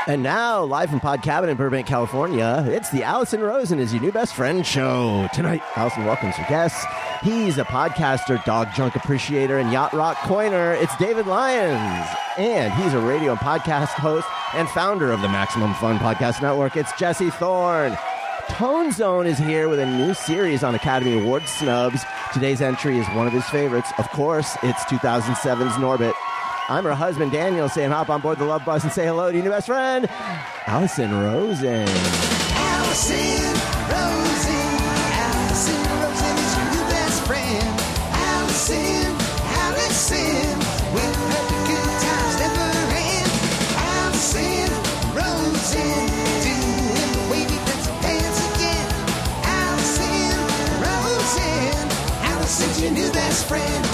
And now, live from Pod Cabin in Burbank, California, it's the Allison Rosen is Your New Best Friend show. Tonight, Allison welcomes her guests. He's a podcaster, dog junk appreciator, and yacht rock coiner. It's David Lyons. And he's a radio and podcast host and founder of the Maximum Fun Podcast Network. It's Jesse Thorn. Tone Zone is here with a new series on Academy Award snubs. Today's entry is one of his favorites. Of course, it's 2007's Norbit. I'm her husband, Daniel, saying hop on board the Love Bus and say hello to your new best friend, Allison Rosen. Allison Rosen. Allison Rosen is your new best friend. Allison with her good times never end. Allison Rosen, doing the wavy pencil dance again. Allison's your new best friend.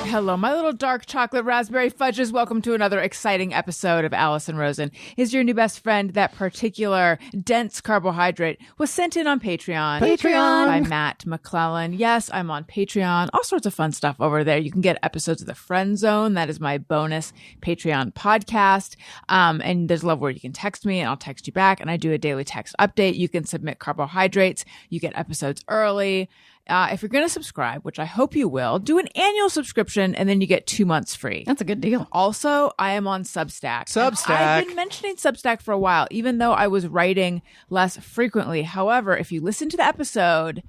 Hello, my little dark chocolate raspberry fudges. Welcome to another exciting episode of Allison Rosen is Your New Best Friend. That particular dense carbohydrate was sent in on Patreon. By Matt McClellan. Yes, I'm on Patreon. All sorts of fun stuff over there. You can get episodes of The Friend Zone. That is my bonus Patreon podcast. And there's a level where you can text me and I'll text you back. And I do a daily text update. You can submit carbohydrates. You get episodes early. If you're going to subscribe, which I hope you will, do an annual subscription and then you get 2 months free. That's a good deal. Also, I am on Substack. I've been mentioning Substack for a while, even though I was writing less frequently. However, if you listen to the episode,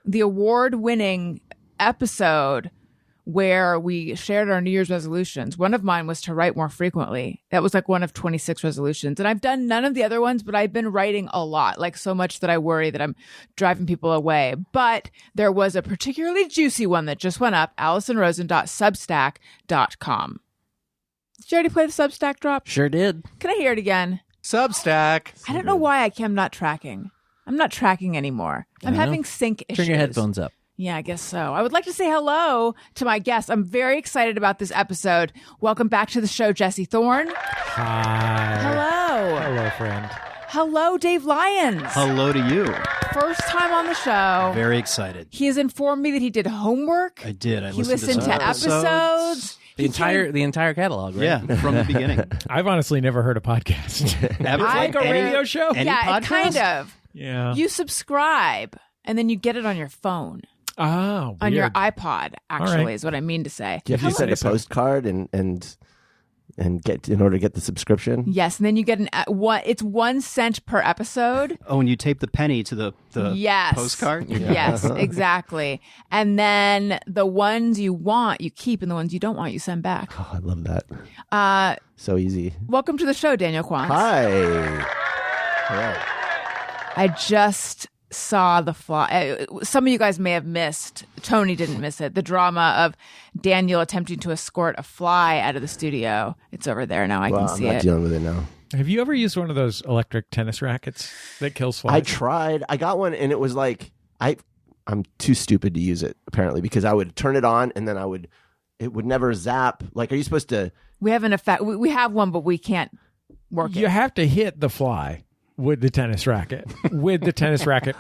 the award-winning episode where we shared our New Year's resolutions, one of mine was to write more frequently. That was like one of 26 resolutions. And I've done none of the other ones, but I've been writing a lot, like so much that I worry that I'm driving people away. But there was a particularly juicy one that just went up, AllisonRosen.substack.com. Did you already play the Substack drop? Sure did. Can I hear it again? Substack. I don't know why I'm not tracking. I'm not tracking anymore. I'm having sync issues. Turn your headphones up. Yeah, I guess so. I would like to say hello to my guests. I'm very excited about this episode. Welcome back to the show, Jesse Thorn. Hi. Hello. Hello, friend. Hello, Dave Lyons. Hello to you. First time on the show. Very excited. He has informed me that he did homework. I did. He listened to episodes. The entire catalog, right? Yeah, from the beginning. I've honestly never heard a podcast. Ever? Like a radio show? Any Yeah, podcast? kind of. Yeah. You subscribe, and then you get it on your phone. Oh, on your weird. iPod, actually, right. is what I mean to say. Do you have to send a postcard and get in order to get the subscription? Yes, and then you get it's 1 cent per episode. Oh, and you tape the penny to the yes. postcard? Yes, exactly. And then the ones you want, you keep, and the ones you don't want, you send back. Oh, I love that. So easy. Welcome to the show, Daniel Kwan. Hi. Hello. I just saw The Fly. Some of you guys may have missed. Tony didn't miss it. The drama of Daniel attempting to escort a fly out of the studio. It's over there now. I can see I'm not it. dealing with it now. Have you ever used one of those electric tennis rackets that kills flies? I tried. I got one, and it was like I'm too stupid to use it apparently because I would turn it on, and then it would never zap. Like, are you supposed to? We have an effect. We have one, but we can't work You it. have to hit the fly with the tennis racket,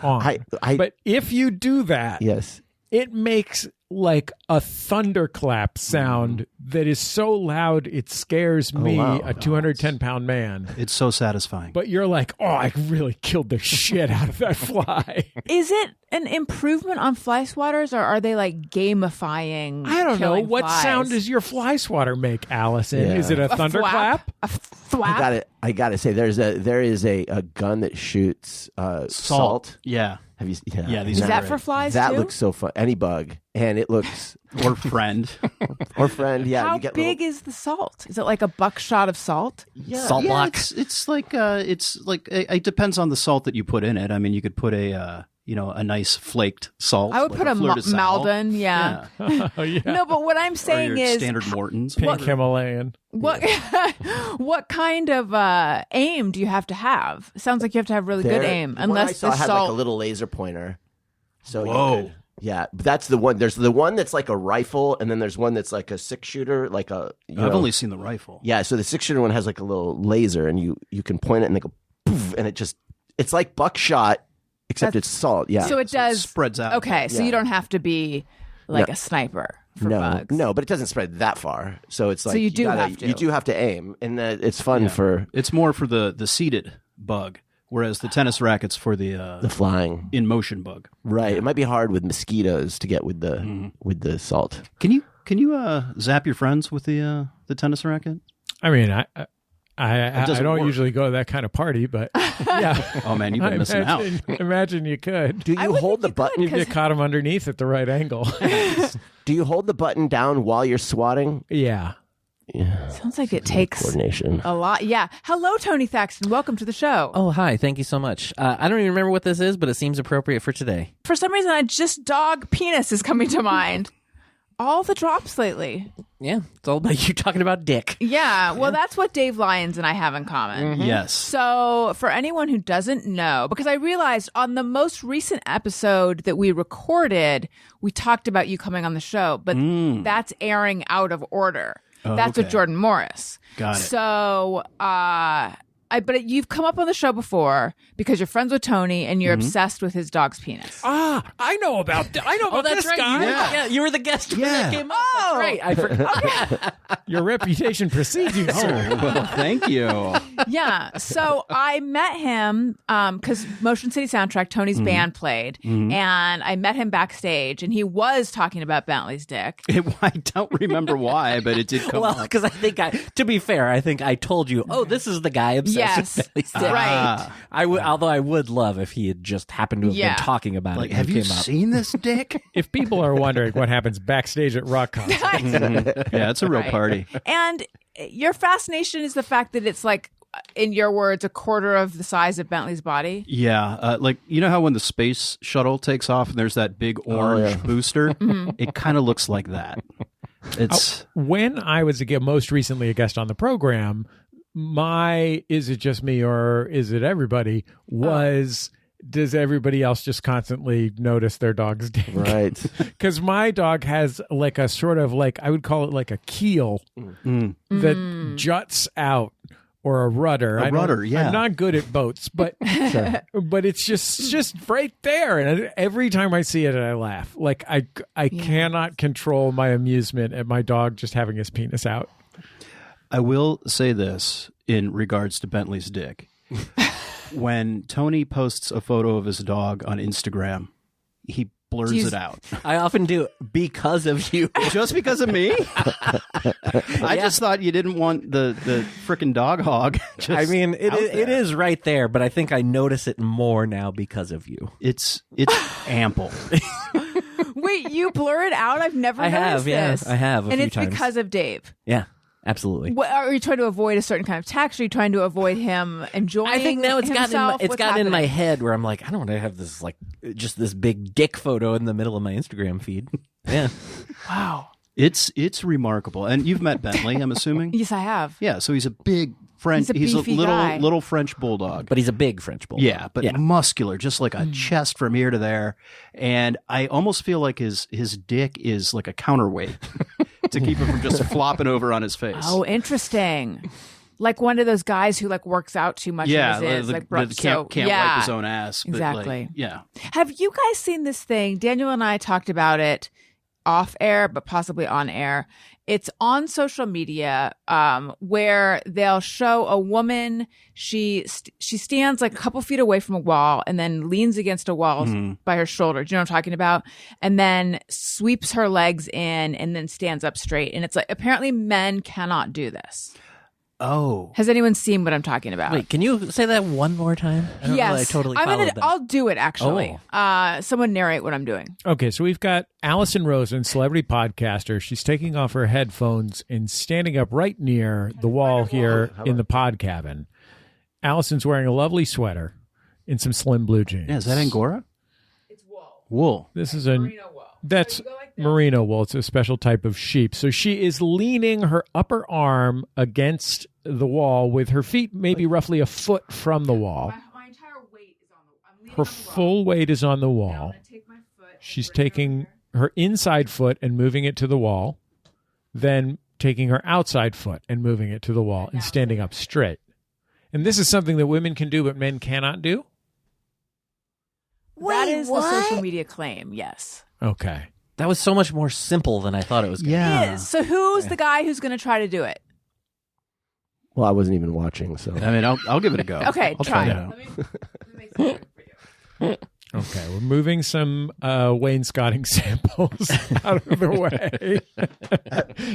on. But if you do that, Yes. it makes like a thunderclap sound that is so loud it scares me, wow. a 210-pound man. It's so satisfying. But you're like, oh, I really killed the shit out of that fly. Is it an improvement on fly swatters, or are they like gamifying? I don't know. killing What flies? sound does your fly swatter make, Allison? Yeah. Is it a thunderclap? A thwap? I gotta say, there is a gun that shoots salt. Yeah. Have you? Yeah, these Is are that great. for flies That too? looks so fun. Any bug, and it looks Or friend. or friend. Yeah. How you get big is the salt? Is it like a buckshot of salt? little, Yeah, it's like it depends on the salt that you put in it. I mean, you could put a nice flaked salt. I would like put a fleur-de-sal. Malden. Yeah. Oh, yeah. No, but what I'm Or saying your is, standard Morton's. Pink Himalayan. what what kind of aim do you have to have? It sounds like you have to have really good aim, The one I unless saw the had salt. like a little laser pointer. So Whoa. you could, yeah, but that's the one. There's the one that's like a rifle, and then there's one that's like a 6-shooter, like a. I've only seen the rifle. Yeah, so the 6-shooter one has like a little laser, and you can point it, and they go poof, and it's like buckshot, except it's salt. Yeah. So it does spreads out. Okay, so Yeah. you don't have to be like a sniper. for bugs. No, but it doesn't spread that far. So it's like you do have to. You do have to aim, and it's fun for It's more for the seated bug, whereas the tennis racket's for the flying in motion bug. Right. It might be hard with mosquitoes to get with the salt. Can you zap your friends with the tennis racket? I mean, I doesn't don't work. usually go to that kind of party, but yeah. Oh man, you've been missing out. Imagine you could. Do you hold the you could, button? You get caught him underneath at the right angle. Do you hold the button down while you're swatting? Yeah. Yeah. Sounds like it takes Coordination. a lot. Yeah. Hello, Tony Thaxton. Welcome to the show. Oh, hi. Thank you so much. I don't even remember what this is, but it seems appropriate for today. For some reason, just dog penis is coming to mind. All the drops lately. Yeah, it's all about you talking about dick. Yeah. Well, that's what Dave Lyons and I have in common. Yes. So, for anyone who doesn't know, because I realized on the most recent episode that we recorded, we talked about you coming on the show, but that's airing out of order. That's with okay. Jordan Morris. Got it. So, but you've come up on the show before because you're friends with Tony and you're obsessed with his dog's penis. I know about That's this right. guy. Yeah, you were the guest when that came up. Oh! That's right. I forgot. Your reputation precedes you, sir. Well, thank you. Yeah. So I met him because Motion City Soundtrack, Tony's band played, and I met him backstage, and he was talking about Bentley's dick. I don't remember why, but it did come Well, up. because to be fair, I think I told you, this is the guy obsessed Yes. with Bentley's dick. Right. Although I would love if he had just happened to have Yeah. been talking about Like, it. have when you it came up. seen this dick? If people are wondering what happens backstage at rock concerts, Yeah, it's a real Right. party. And your fascination is the fact that it's like, in your words, a quarter of the size of Bentley's body. Yeah, like you know how when the space shuttle takes off and there's that big orange booster, it kind of looks like that. It's when I was most recently a guest on the program, my "is it just me or is it everybody?" was does everybody else just constantly notice their dog's dick? Right. Because my dog has like a sort of like, I would call it like a keel that juts out, or a rudder. A rudder, yeah. I'm not good at boats, but but it's just right there. And every time I see it, I laugh. Like I cannot control my amusement at my dog just having his penis out. I will say this in regards to Bentley's dick. When Tony posts a photo of his dog on Instagram, he blurs it out. I often do because of you. Just because of me? I just thought you didn't want the frickin' dog hog. I mean, it there. is right there, but I think I notice it more now because of you. It's ample. Wait, you blur it out? I've never I noticed have, yeah. this. I have a and few it's times. because of Dave. Yeah, absolutely. What, are you trying to avoid a certain kind of text? Are you trying to avoid him enjoying I think now it's himself? What's gotten in my happening? head where I'm like, I don't want to have this like just this big dick photo in the middle of my Instagram feed. Yeah. Wow. It's remarkable. And you've met Bentley, I'm assuming? Yes, I have. Yeah, so he's a big French. He's a beefy guy. little French bulldog. But he's a big French bulldog. Yeah, but muscular, just like a chest from here to there. And I almost feel like his dick is like a counterweight to keep him from just flopping over on his face. Oh, interesting. Like one of those guys who like works out too much. yeah, as is, like bro- can't yeah. wipe his own ass. But Exactly. like, yeah. Have you guys seen this thing? Daniel and I talked about it off air, but possibly on air. It's on social media where they'll show a woman. She stands like a couple feet away from a wall and then leans against a wall by her shoulder. Do you know what I'm talking about? And then sweeps her legs in and then stands up straight. And it's like apparently men cannot do this. Oh. Has anyone seen what I'm talking about? Wait, can you say that one more time? I don't know that I totally followed that. I'll do it actually. Someone narrate what I'm doing. Okay, so we've got Allison Rosen, celebrity podcaster. She's taking off her headphones and standing up right near the wall here in the pod cabin. Allison's wearing a lovely sweater and some slim blue jeans. Yeah, is that Angora? It's wool. Wool. This is a Merino wool. that's So you go like this. merino wool. It's a special type of sheep. So she is leaning her upper arm against the wall with her feet maybe roughly a foot from the wall. My entire weight is on the. I'm leaning Her on the wall. full weight is on the Now I'm wall. gonna take my foot and She's bring it over taking here. her inside foot and moving it to the wall, then taking her outside foot and moving it to the wall and standing up straight. And this is something that women can do, but men cannot do? That is the social media claim. Yes. Okay. That was so much more simple than I thought it was going to Yeah. It is. So who's the guy who's going to try to do it? Well, I wasn't even watching, so. I mean, I'll give it a go. Okay, I'll try it it. out. Okay, we're moving some wainscoting samples out of the way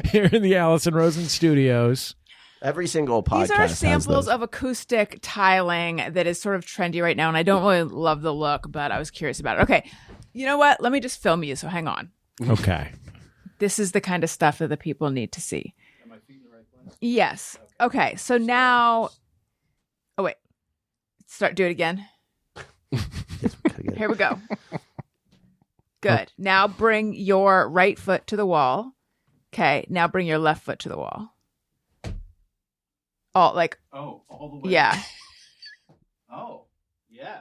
here in the Allison Rosen studios. Every single podcast These are has samples those. of acoustic tiling that is sort of trendy right now, and I don't really love the look, but I was curious about it. Okay, you know what? Let me just film you, so hang on. Okay. This is the kind of stuff that the people need to see. Am I feet in the right place? Yes. Okay, so now... Oh, wait. Do it again. Here we go. Good. Now bring your right foot to the wall. Okay, now bring your left foot to the wall. All the way. Yeah. Oh, yeah.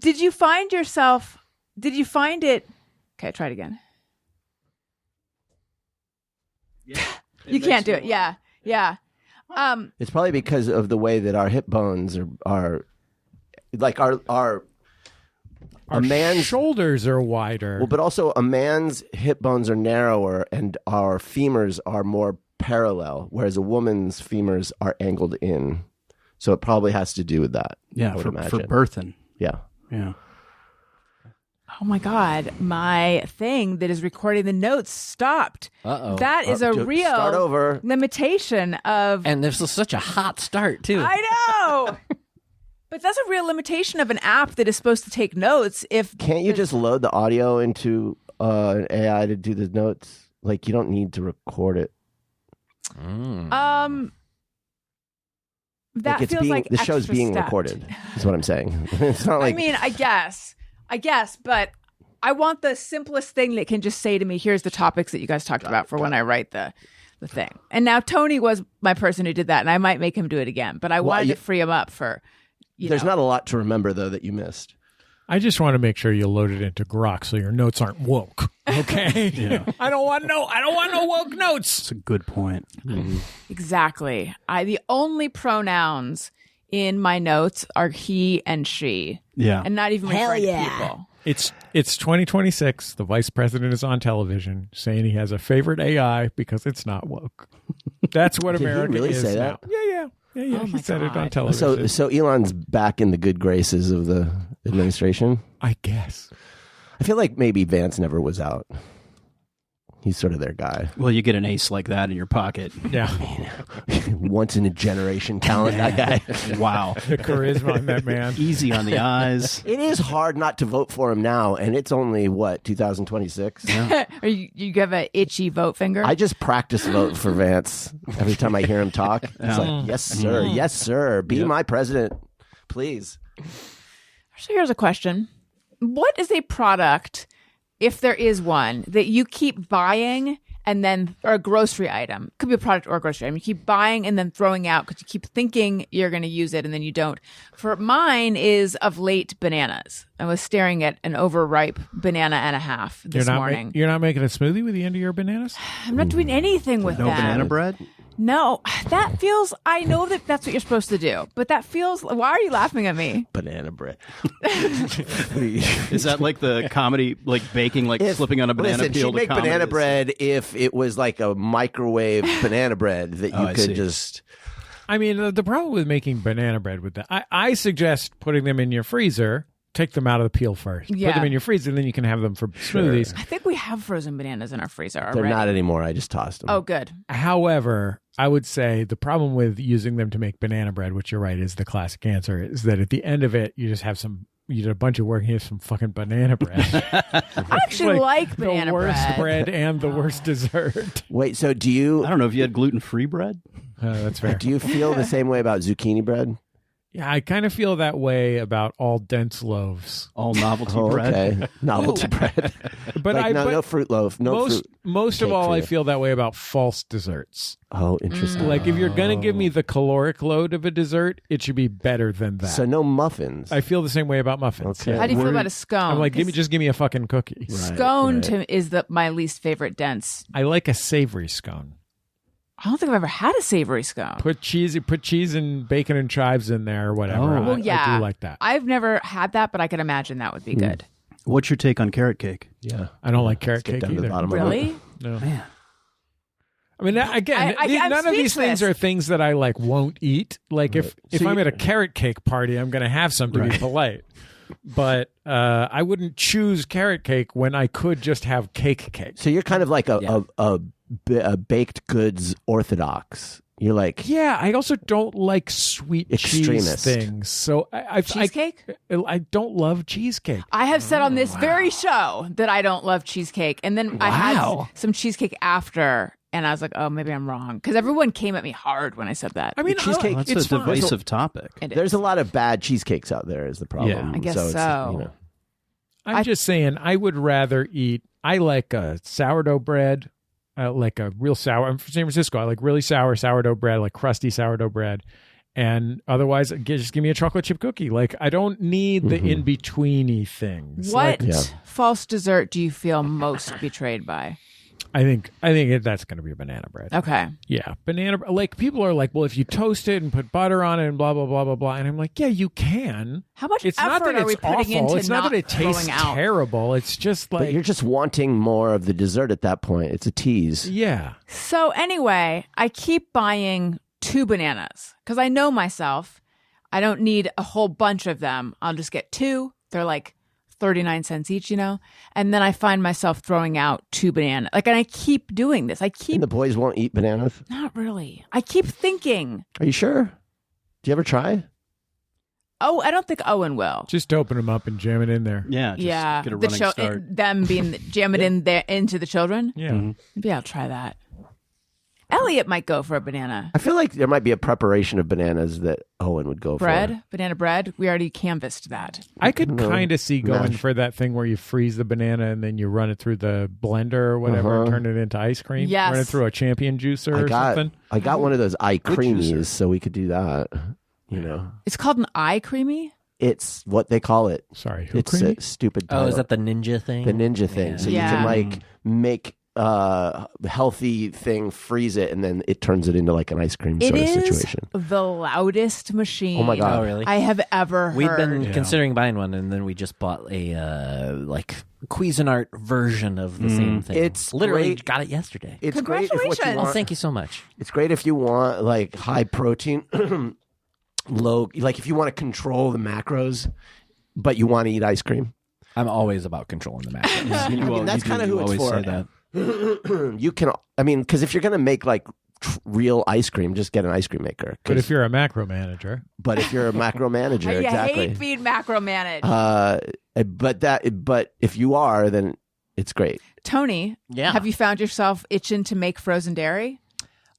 Did you find it? Okay, try it again. Yeah. You can't do it. Yeah. Yeah. It's probably because of the way that our hip bones are like our Our shoulders are wider. well, but also a man's hip bones are narrower and our femurs are more parallel, whereas a woman's femurs are angled in. So it probably has to do with that. Yeah, I would for imagine. birthing. Yeah. Yeah. Oh my God. My thing that is recording the notes stopped. Uh-oh. That is a real Start over. limitation of... And this was such a hot start, too. I know! But that's a real limitation of an app that is supposed to take notes. Can't you just load the audio into an AI to do the notes? Like, you don't need to record it. That it's feels being, like the show's extra being stepped. recorded, is what I'm saying. It's not like... I mean, I guess, but I want the simplest thing that can just say to me, here's the topics that you guys talked about for when I write the thing. And now Tony was my person who did that, and I might make him do it again, but I wanted to free him up for, There's not a lot to remember, though, that you missed. I just want to make sure you load it into Grok so your notes aren't woke. Okay? Yeah. I don't want no woke notes. That's a good point. Exactly. The only pronouns in my notes are he and she. Yeah. And not even referring to people. It's 2026. The vice president is on television saying he has a favorite AI because it's not woke. That's what Did he America really is say now. that? Yeah. Oh he my said it on God. television. So Elon's back in the good graces of the administration. I guess. I feel like maybe Vance never was out. He's sort of their guy. Well, you get an ace like that in your pocket. Yeah. Once in a generation talent, that guy. Wow. The charisma on that man. Easy on the eyes. It is hard not to vote for him now, and it's only, 2026? Or you have an itchy vote finger? I just practice vote for Vance every time I hear him talk. It's like, yes, sir. Yes, sir. Be my president, please. So here's a question. What is a product, if there is one, that you keep buying and then, or a grocery item, could be a product or a grocery item, you keep buying and then throwing out because you keep thinking you're going to use it and then you don't? For mine is of late bananas. I was staring at an overripe banana and a half this morning. You're not making a smoothie with the end of your bananas? I'm not doing anything with No that. banana bread? No, that feels, I know that that's what you're supposed to do, but that feels, why are you laughing at me? Banana bread. Is that like the comedy, like baking, like slipping on a banana Listen, peel she'd to make comedy banana is- bread if it was like a microwave banana bread that you I could see. just... I mean, the problem with making banana bread with that, I suggest putting them in your freezer. Take them out of the peel first. Yeah. Put them in your freezer, and then you can have them for smoothies. I think we have frozen bananas in our freezer already. They're not anymore. I just tossed them. Oh, good. However, I would say the problem with using them to make banana bread, which you're right is the classic answer, is that at the end of it, you just have you did a bunch of work and you have some fucking banana bread. I actually like banana the worst bread. and the worst dessert. Wait, so do you... I don't know if you had gluten-free bread. That's fair. Do you feel the same way about zucchini bread? Yeah, I kind of feel that way about all dense loaves. All novelty Oh, bread. okay. Novelty bread. But Like, but no fruit loaf. No most fruit. most of cake all, for I you. feel that way about false desserts. Oh, interesting. Like if you're gonna give me the caloric load of a dessert, it should be better than that. So no muffins. I feel the same way about muffins. Okay. How do you feel We're- about a scone? I'm like, just give me a fucking cookie. Scone is my least favorite dense. I like a savory scone. I don't think I've ever had a savory scone. Put cheese and bacon and chives in there or whatever. Oh. I, Well, yeah. I do like that. I've never had that, but I can imagine that would be good. What's your take on carrot cake? Yeah. I don't like carrot Get cake down to the either. bottom of it. Really? No. Man. I mean, again, I'm none of these things speechless. are things that I like won't eat. Like if So I'm you- at a carrot cake party, I'm going to have some to be polite. But I wouldn't choose carrot cake when I could just have cake. So you're kind of like a baked goods orthodox. You're like, Yeah, I also don't like sweet Extremist. cheese things. So Cheesecake? I don't love cheesecake. I have said on this very show that I don't love cheesecake. And then I had some cheesecake after, and I was like, oh, maybe I'm wrong. Because everyone came at me hard when I said that. I mean, cheesecake- That's it's a fine. divisive topic. It is. there's a lot of bad cheesecakes out there is the problem. Yeah. I guess it's, so. You know. I'm just saying, I would rather eat. I like a sourdough bread, like a real sour. I'm from San Francisco. I like really sour sourdough bread, like crusty sourdough bread. And otherwise, just give me a chocolate chip cookie. Like I don't need the in betweeny things. What Like, false dessert do you feel most betrayed by? I think that's going to be banana bread. Okay. Yeah, banana. Like people are like, well, if you toast it and put butter on it and blah blah blah blah blah, and I'm like, yeah, you can. How much It's not effort that are we it's putting awful. into It's not that it throwing tastes out? terrible. It's just But like, you're just wanting more of the dessert at that point. It's a tease. yeah. So anyway, I keep buying 2 bananas because I know myself. I don't need a whole bunch of them. I'll just get 2. They're like 39 cents each, and then I find myself throwing out 2 bananas. Like, and I keep doing this. I And keep the boys won't eat bananas. not really. I keep thinking, Are you sure? Do you ever try? oh, I don't think Owen will. Just open them up and jam it in there. Yeah, just Yeah, get a running start. them being jam it in there into the children. Yeah. Maybe I'll try that. Elliot might go for a banana I feel like there might be a preparation of bananas that Owen would go bread, for. banana bread. We already canvassed that. I could kind of see going Mash. for that thing where you freeze the banana and then you run it through the blender or whatever and turn it into ice cream. Yes. Run it through a champion juicer or something. I got one of those eye creamies, so we could do that. You know, It's called an eye creamy. it's what they call it. Sorry, who It's creamy? a stupid. Oh, Title. is that the ninja thing? the ninja thing? So Yeah. you can like make healthy thing, freeze it, and then it turns it into like an ice cream It sort of is situation. the loudest machine. Oh my God. Oh, really? I have ever We've heard. been considering buying one, and then we just bought a like Cuisinart version of the same thing. It's literally great. got it yesterday. It's great if what you Congratulations. Well, want. thank you so much. It's great if you want like high protein, low. Like if you want to control the macros, but you want to eat ice cream. I'm always about controlling the macros. I mean, that's kind of who it's always for. say that. You can, I mean, because if you're gonna make like real ice cream, just get an ice cream maker. But if you're a macro manager, but if you're a macro manager, I exactly. hate being macro managed. But if you are, then it's great. Tony, Yeah. have you found yourself itching to make frozen dairy?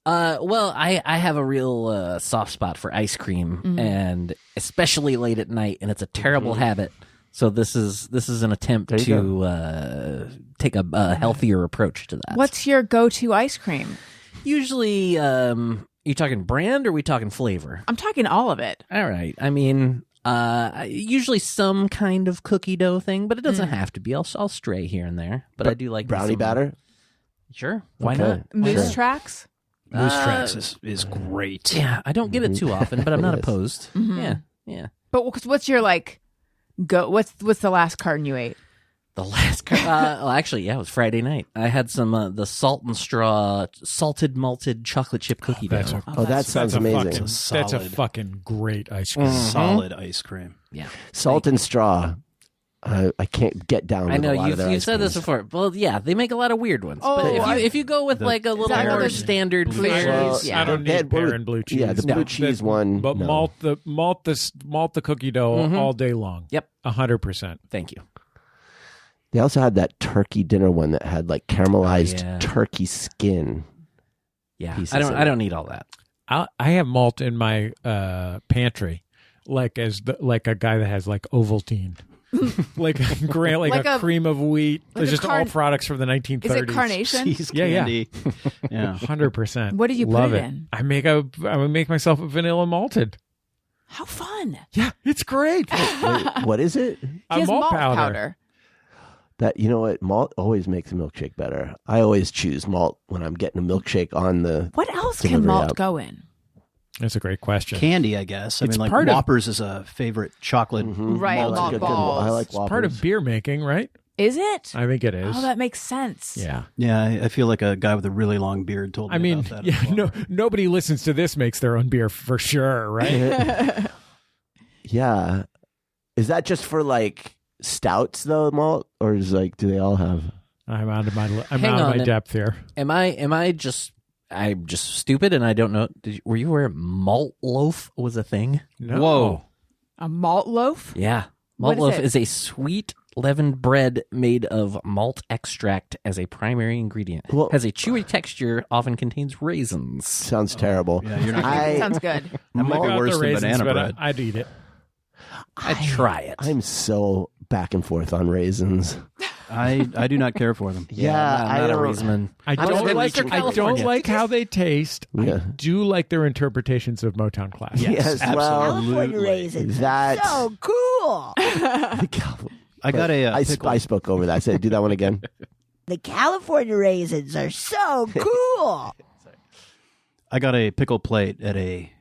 Well, I have a real soft spot for ice cream, and especially late at night, and it's a terrible habit. So this is an attempt There you to take a healthier approach to that. What's your go-to ice cream? Usually, you talking brand or are we talking flavor? I'm talking all of it. All right. I mean, usually some kind of cookie dough thing, but it doesn't have to be. I'll stray here and there, but I do like Brownie some- batter. Sure, why Okay. not? Moose Sure. tracks. Moose Tracks is great. Yeah, I don't get it too often, but I'm not It is. opposed. Yeah. But what's your like go? What's the last carton you ate? The last, well, actually, yeah, it was Friday night. I had some the Salt and Straw salted malted chocolate chip cookie dough. That sounds amazing. That's a Solid. fucking great ice cream. Solid ice cream. Yeah, Salt and straw. I can't get down with I know a lot of their you've ice said this creams. before. Well, yeah, they make a lot of weird ones. but if you go with like a little that more another standard blue fare, cheese? Yeah. I don't They need had blue- pear and blue cheese. yeah, the blue cheese one, But no. malt the cookie dough all day long. Yep. 100%. Thank you. They also had that turkey dinner one that had like caramelized yeah. turkey skin. Yeah, Pieces I of don't need all that. I have malt in my pantry, like a guy that has like Ovaltine. like Like a a- cream of wheat. like There's a just all products from the 1930s. Is it carnation? Cheese Yeah, yeah. candy. Yeah. 100%. What do you put Love it it in? I would make myself a vanilla malted. How fun! Yeah, it's great. Wait, what is it? He A has malt malt powder. That, you know what? Malt always makes a milkshake better. I always choose malt when I'm getting a milkshake on the. What else can Delivery malt app. go in? That's a great question. Candy, I guess. I It's mean, like part of- Whoppers is a favorite chocolate. Right, Malt's malt good. balls. I like It's part of Whoppers. beer making, right? Is it? I think it is. Oh, that makes sense. Yeah. Yeah, I feel like a guy with a really long beard told me I mean, about that. yeah, as well. nobody listens to this makes their own beer for sure, right? Yeah. Is that just for like stouts though, malt, or is like do they all have? I'm out of my Hang on my a- depth here. Am I just I'm just stupid and I don't know? Were you aware malt loaf was a thing? No. Whoa. A malt loaf? Yeah, malt What is loaf it? is a sweet leavened bread made of malt extract as a primary ingredient. Well- Has a chewy texture, often contains raisins. Sounds terrible. Yeah, you're not. Sounds good. That might be Got worse the than raisins, banana but bread. I'd eat it. I'd try it. I'm so back and forth on raisins. I do not care for them. Yeah, I'm not a don't- raisin man. I don't don't like like. their I don't California. like how they taste. Yeah. I do like their interpretations of Motown classics. Yes, well, California raisins. that So cool. I got a I pickle. spoke over that. I said, do that one again. The California raisins are so cool. I got a pickle plate at a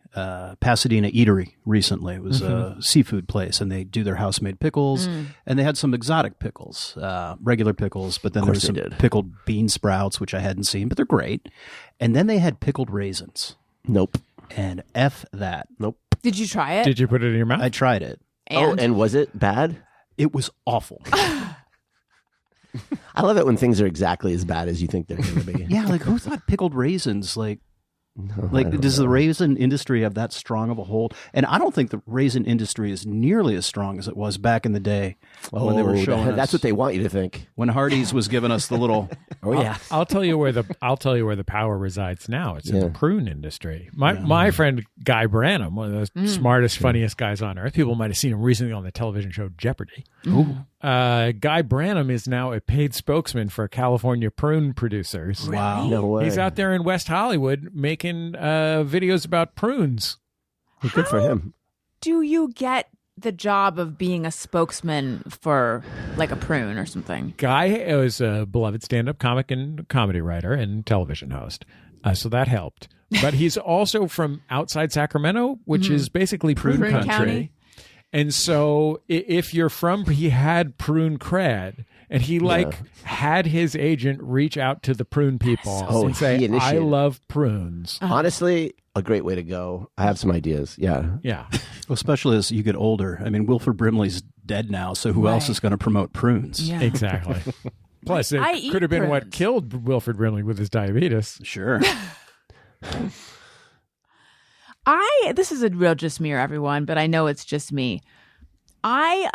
Pasadena eatery recently. It was a seafood place, and they do their house-made pickles, and they had some exotic pickles, regular pickles, but then there was course some they did. pickled bean sprouts, which I hadn't seen, but they're great. And then they had pickled raisins, Nope. and F that. Nope. Did you try it? Did you put it in your mouth? I tried it. And was it bad? It was awful. I love it when things are exactly as bad as you think they're going to be. Yeah, like who thought pickled raisins? Like I does don't the know. raisin industry have that strong of a hold? And I don't think the raisin industry is nearly as strong as it was back in the day when they were showing us. That's what they want you to think. When Hardee's was giving us the little. Oh yeah. I'll tell you where the power resides now. It's in the prune industry. My friend Guy Branum, one of the smartest, funniest guys on earth. People might have seen him recently on the television show Jeopardy. Guy Branum is now a paid spokesman for California prune producers. Wow. No way. He's out there in West Hollywood making videos about prunes. Good for him. Do you get the job of being a spokesman for like a prune or something? Guy is a beloved stand-up comic and comedy writer and television host, so that helped. But he's also from outside Sacramento, which is basically prune Prune country. County? And so if you're from, he had prune cred. And he had his agent reach out to the prune people Oh, and say, he I initiated. love prunes. Honestly, a great way to go. I have some ideas. Yeah. Yeah. Especially as you get older. I mean, Wilford Brimley's dead now, so who else is going to promote prunes? Yeah. Exactly. Plus, it I eat could have been what prunes. killed Wilford Brimley with his diabetes. Sure. This is a real just me or everyone, but I know it's just me. I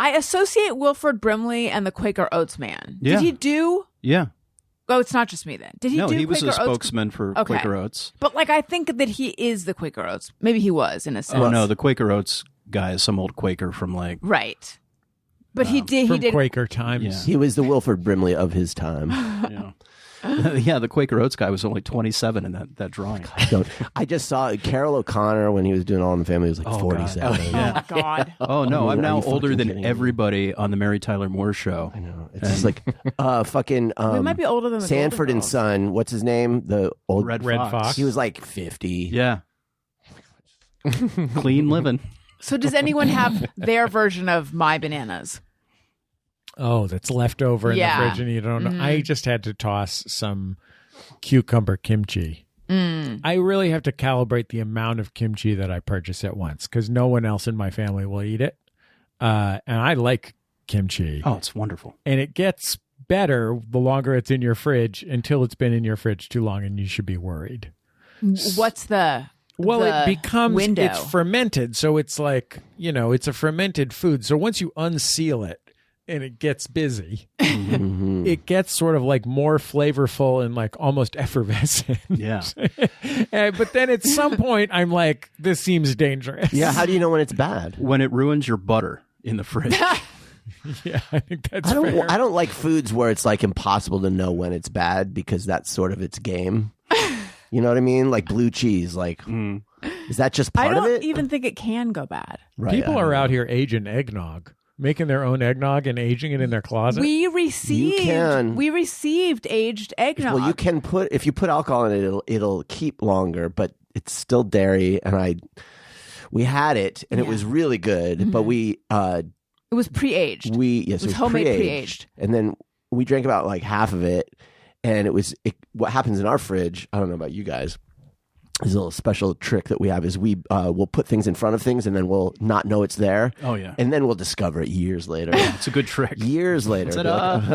associate Wilford Brimley and the Quaker Oats man. Yeah. Did he do? Yeah. Oh, it's not just me then. Did he No, do he was Quaker a Oats? spokesman for Okay. Quaker Oats. But like, I think that he is the Quaker Oats. Maybe he was in a sense. Oh, no, the Quaker Oats guy is some old Quaker from like. Right. But he did. From He did. Quaker times. Yeah. He was the Wilford Brimley of his time. Yeah, the Quaker Oats guy was only 27 in that drawing. I just saw Carol O'Connor when he was doing All in the Family. He was like 47. Oh my God. Oh, no, Are I'm now you older fucking than kidding me? everybody on the Mary Tyler Moore show. I know. It's just like fucking. We might be older than the Sanford Golden and Girls. Son. What's his name? The old Red Fox. He was like 50. Yeah. Clean living. So does anyone have their version of My Bananas? Oh, that's left over in Yeah. the fridge and you don't know. I just had to toss some cucumber kimchi. I really have to calibrate the amount of kimchi that I purchase at once because no one else in my family will eat it. And I like kimchi. Oh, it's wonderful. And it gets better the longer it's in your fridge until it's been in your fridge too long and you should be worried. What's the Well, the it becomes, window? it's fermented. So it's like, it's a fermented food. So once you unseal it and it gets busy, it gets sort of like more flavorful and like almost effervescent. Yeah. But then at some point, I'm like, this seems dangerous. Yeah. How do you know when it's bad? When it ruins your butter in the fridge. Yeah, I think that's I don't. fair. I don't like foods where it's like impossible to know when it's bad because that's sort of its game. You know what I mean? Like blue cheese. Like, is that just I part of don't it? even think it can go bad. Right, People I are don't out here aging eggnog. Making their own eggnog and aging it in their closet? We can. received aged eggnog. Well, you can if you put alcohol in it, it'll keep longer, but it's still dairy. And we had it, and it was really good, but it was pre-aged. It was homemade pre-aged, and then we drank about like half of it, and what happens in our fridge, I don't know about you guys, is a little special trick that we have is we'll put things in front of things, and then we'll not know it's there. Oh, yeah. And then we'll discover it years later. It's a good trick. Years later.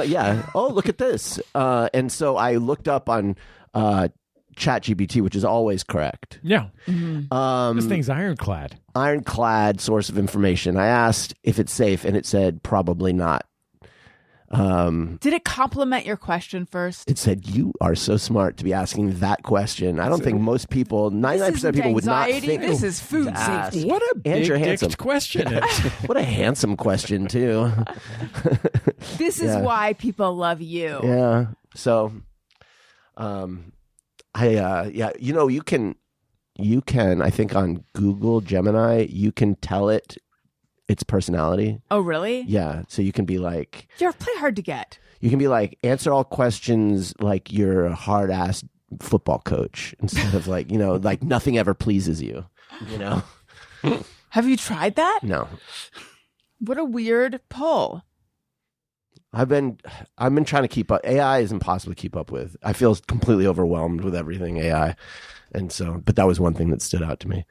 Yeah. Oh, look at this. And so I looked up on ChatGPT, which is always correct. Yeah. This thing's ironclad. Ironclad source of information. I asked if it's safe, and it said probably not. Did it compliment your question first? It said, you are so smart to be asking that question. I don't think most people, 99% of people would not think. This is food safety. What a big-dicked question. What a handsome question, too. This is why people love you. Yeah. So, you can, I think on Google Gemini, you can tell it its personality. Oh, really? Yeah. So you can be like... You're pretty hard to get. You can be like, answer all questions like you're a hard-ass football coach instead of like, like nothing ever pleases you, Have you tried that? No. What a weird pull. I've been trying to keep up. AI is impossible to keep up with. I feel completely overwhelmed with everything AI. And so, but that was one thing that stood out to me.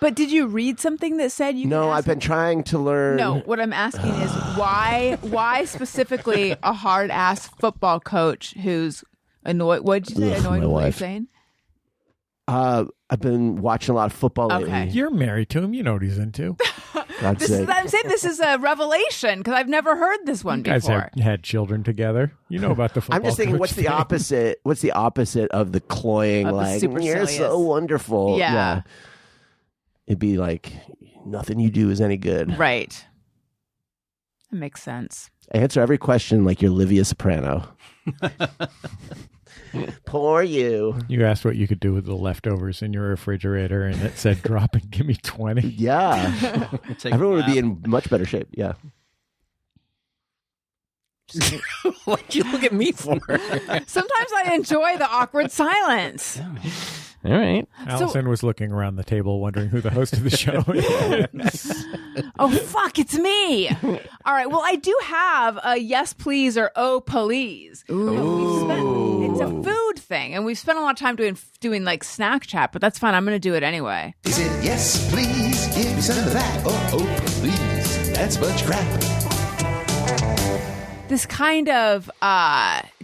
But did you read something that said you? No, I've been trying to learn. No, what I'm asking is why specifically a hard ass football coach who's annoyed? What did you say? Annoyed with what you're saying? I've been watching a lot of football lately. You're married to him. You know what he's into. I'm saying this is a revelation because I've never heard this one before. You guys have had children together. You know about the football. I'm just thinking, what's the opposite? What's the opposite of the cloying? Of like, you're so wonderful. Yeah. It'd be like, nothing you do is any good. Right. That makes sense. Answer every question like you're Livia Soprano. Poor you. You asked what you could do with the leftovers in your refrigerator, and it said, drop and give me 20. Yeah. Everyone would be in much better shape. Yeah. What'd you look at me for? Sometimes I enjoy the awkward silence. All right. Allison was looking around the table wondering who the host of the show is. Oh, fuck, it's me. All right. Well, I do have a yes, please, or oh, please. It's a food thing, and we've spent a lot of time doing like snack chat, but that's fine. I'm going to do it anyway. He said, yes, please, give me some of that. Oh, please, that's much crap. This kind of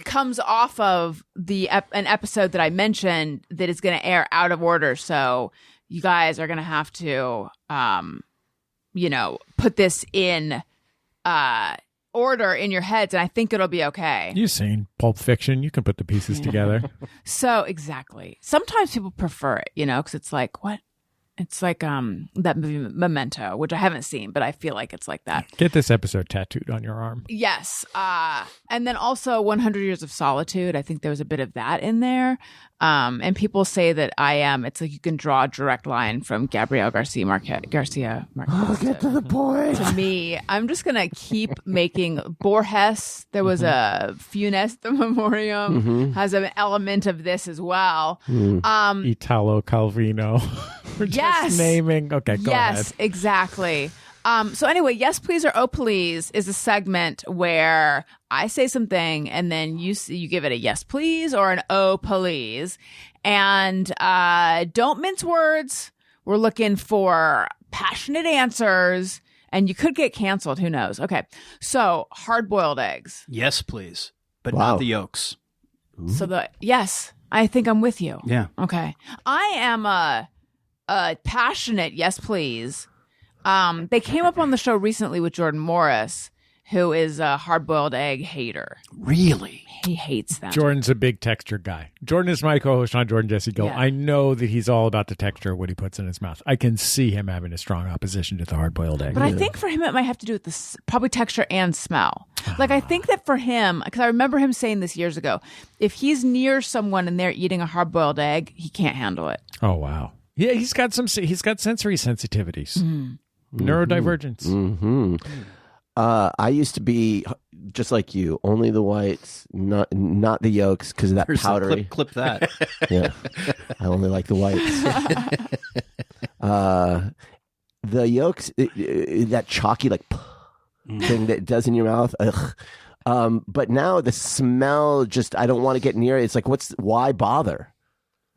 comes off of an episode that I mentioned that is going to air out of order. So you guys are going to have to, put this in order in your heads, and I think it'll be okay. You've seen Pulp Fiction. You can put the pieces together. So exactly. Sometimes people prefer it, because it's like, what? It's like that movie Memento, which I haven't seen, but I feel like it's like that. Get this episode tattooed on your arm. Yes. And then also 100 Years of Solitude. I think there was a bit of that in there. And people say that it's like you can draw a direct line from Gabriel Garcia Marquez. Get to the point. To me, I'm just going to keep making Borges. There was a Funesta Memoriam, has an element of this as well. Italo Calvino. We're just naming. Okay, go ahead. Yes, exactly. So anyway, yes, please or oh, please is a segment where I say something and then you give it a yes, please or an oh, please. And don't mince words. We're looking for passionate answers, and you could get canceled. Who knows? Okay. So hard-boiled eggs. Yes, please. But not the yolks. So yes, I think I'm with you. Yeah. Okay. I am a passionate yes, please. They came up on the show recently with Jordan Morris, who is a hard-boiled egg hater. Really? He hates them. Jordan's a big texture guy. Jordan is my co-host on Jordan Jesse Go. Yeah. I know that he's all about the texture of what he puts in his mouth. I can see him having a strong opposition to the hard-boiled egg. But I think for him it might have to do with the probably texture and smell. Like I think that for him, because I remember him saying this years ago, if he's near someone and they're eating a hard-boiled egg, he can't handle it. Oh, wow. Yeah, he's got sensory sensitivities. Neurodivergence. I used to be just like you, only the whites, not the yolks because of that Here's powdery. clip that. Yeah, I only like the whites. The yolks, that chalky like thing that it does in your mouth. Ugh. But now the smell, just I don't want to get near it. It's like, why bother?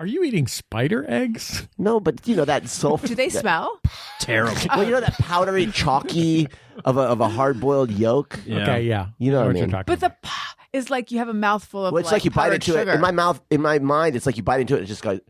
Are you eating spider eggs? No, but that sulfur. Do they smell? Terrible. Well, that powdery, chalky of a hard boiled yolk. Yeah. Okay, yeah. You know what I what mean. you're talking But about. the is like you have a mouthful of Well, it's like you bite powdered into sugar. it. In my mouth, in my mind, it's like you bite into it. It just goes.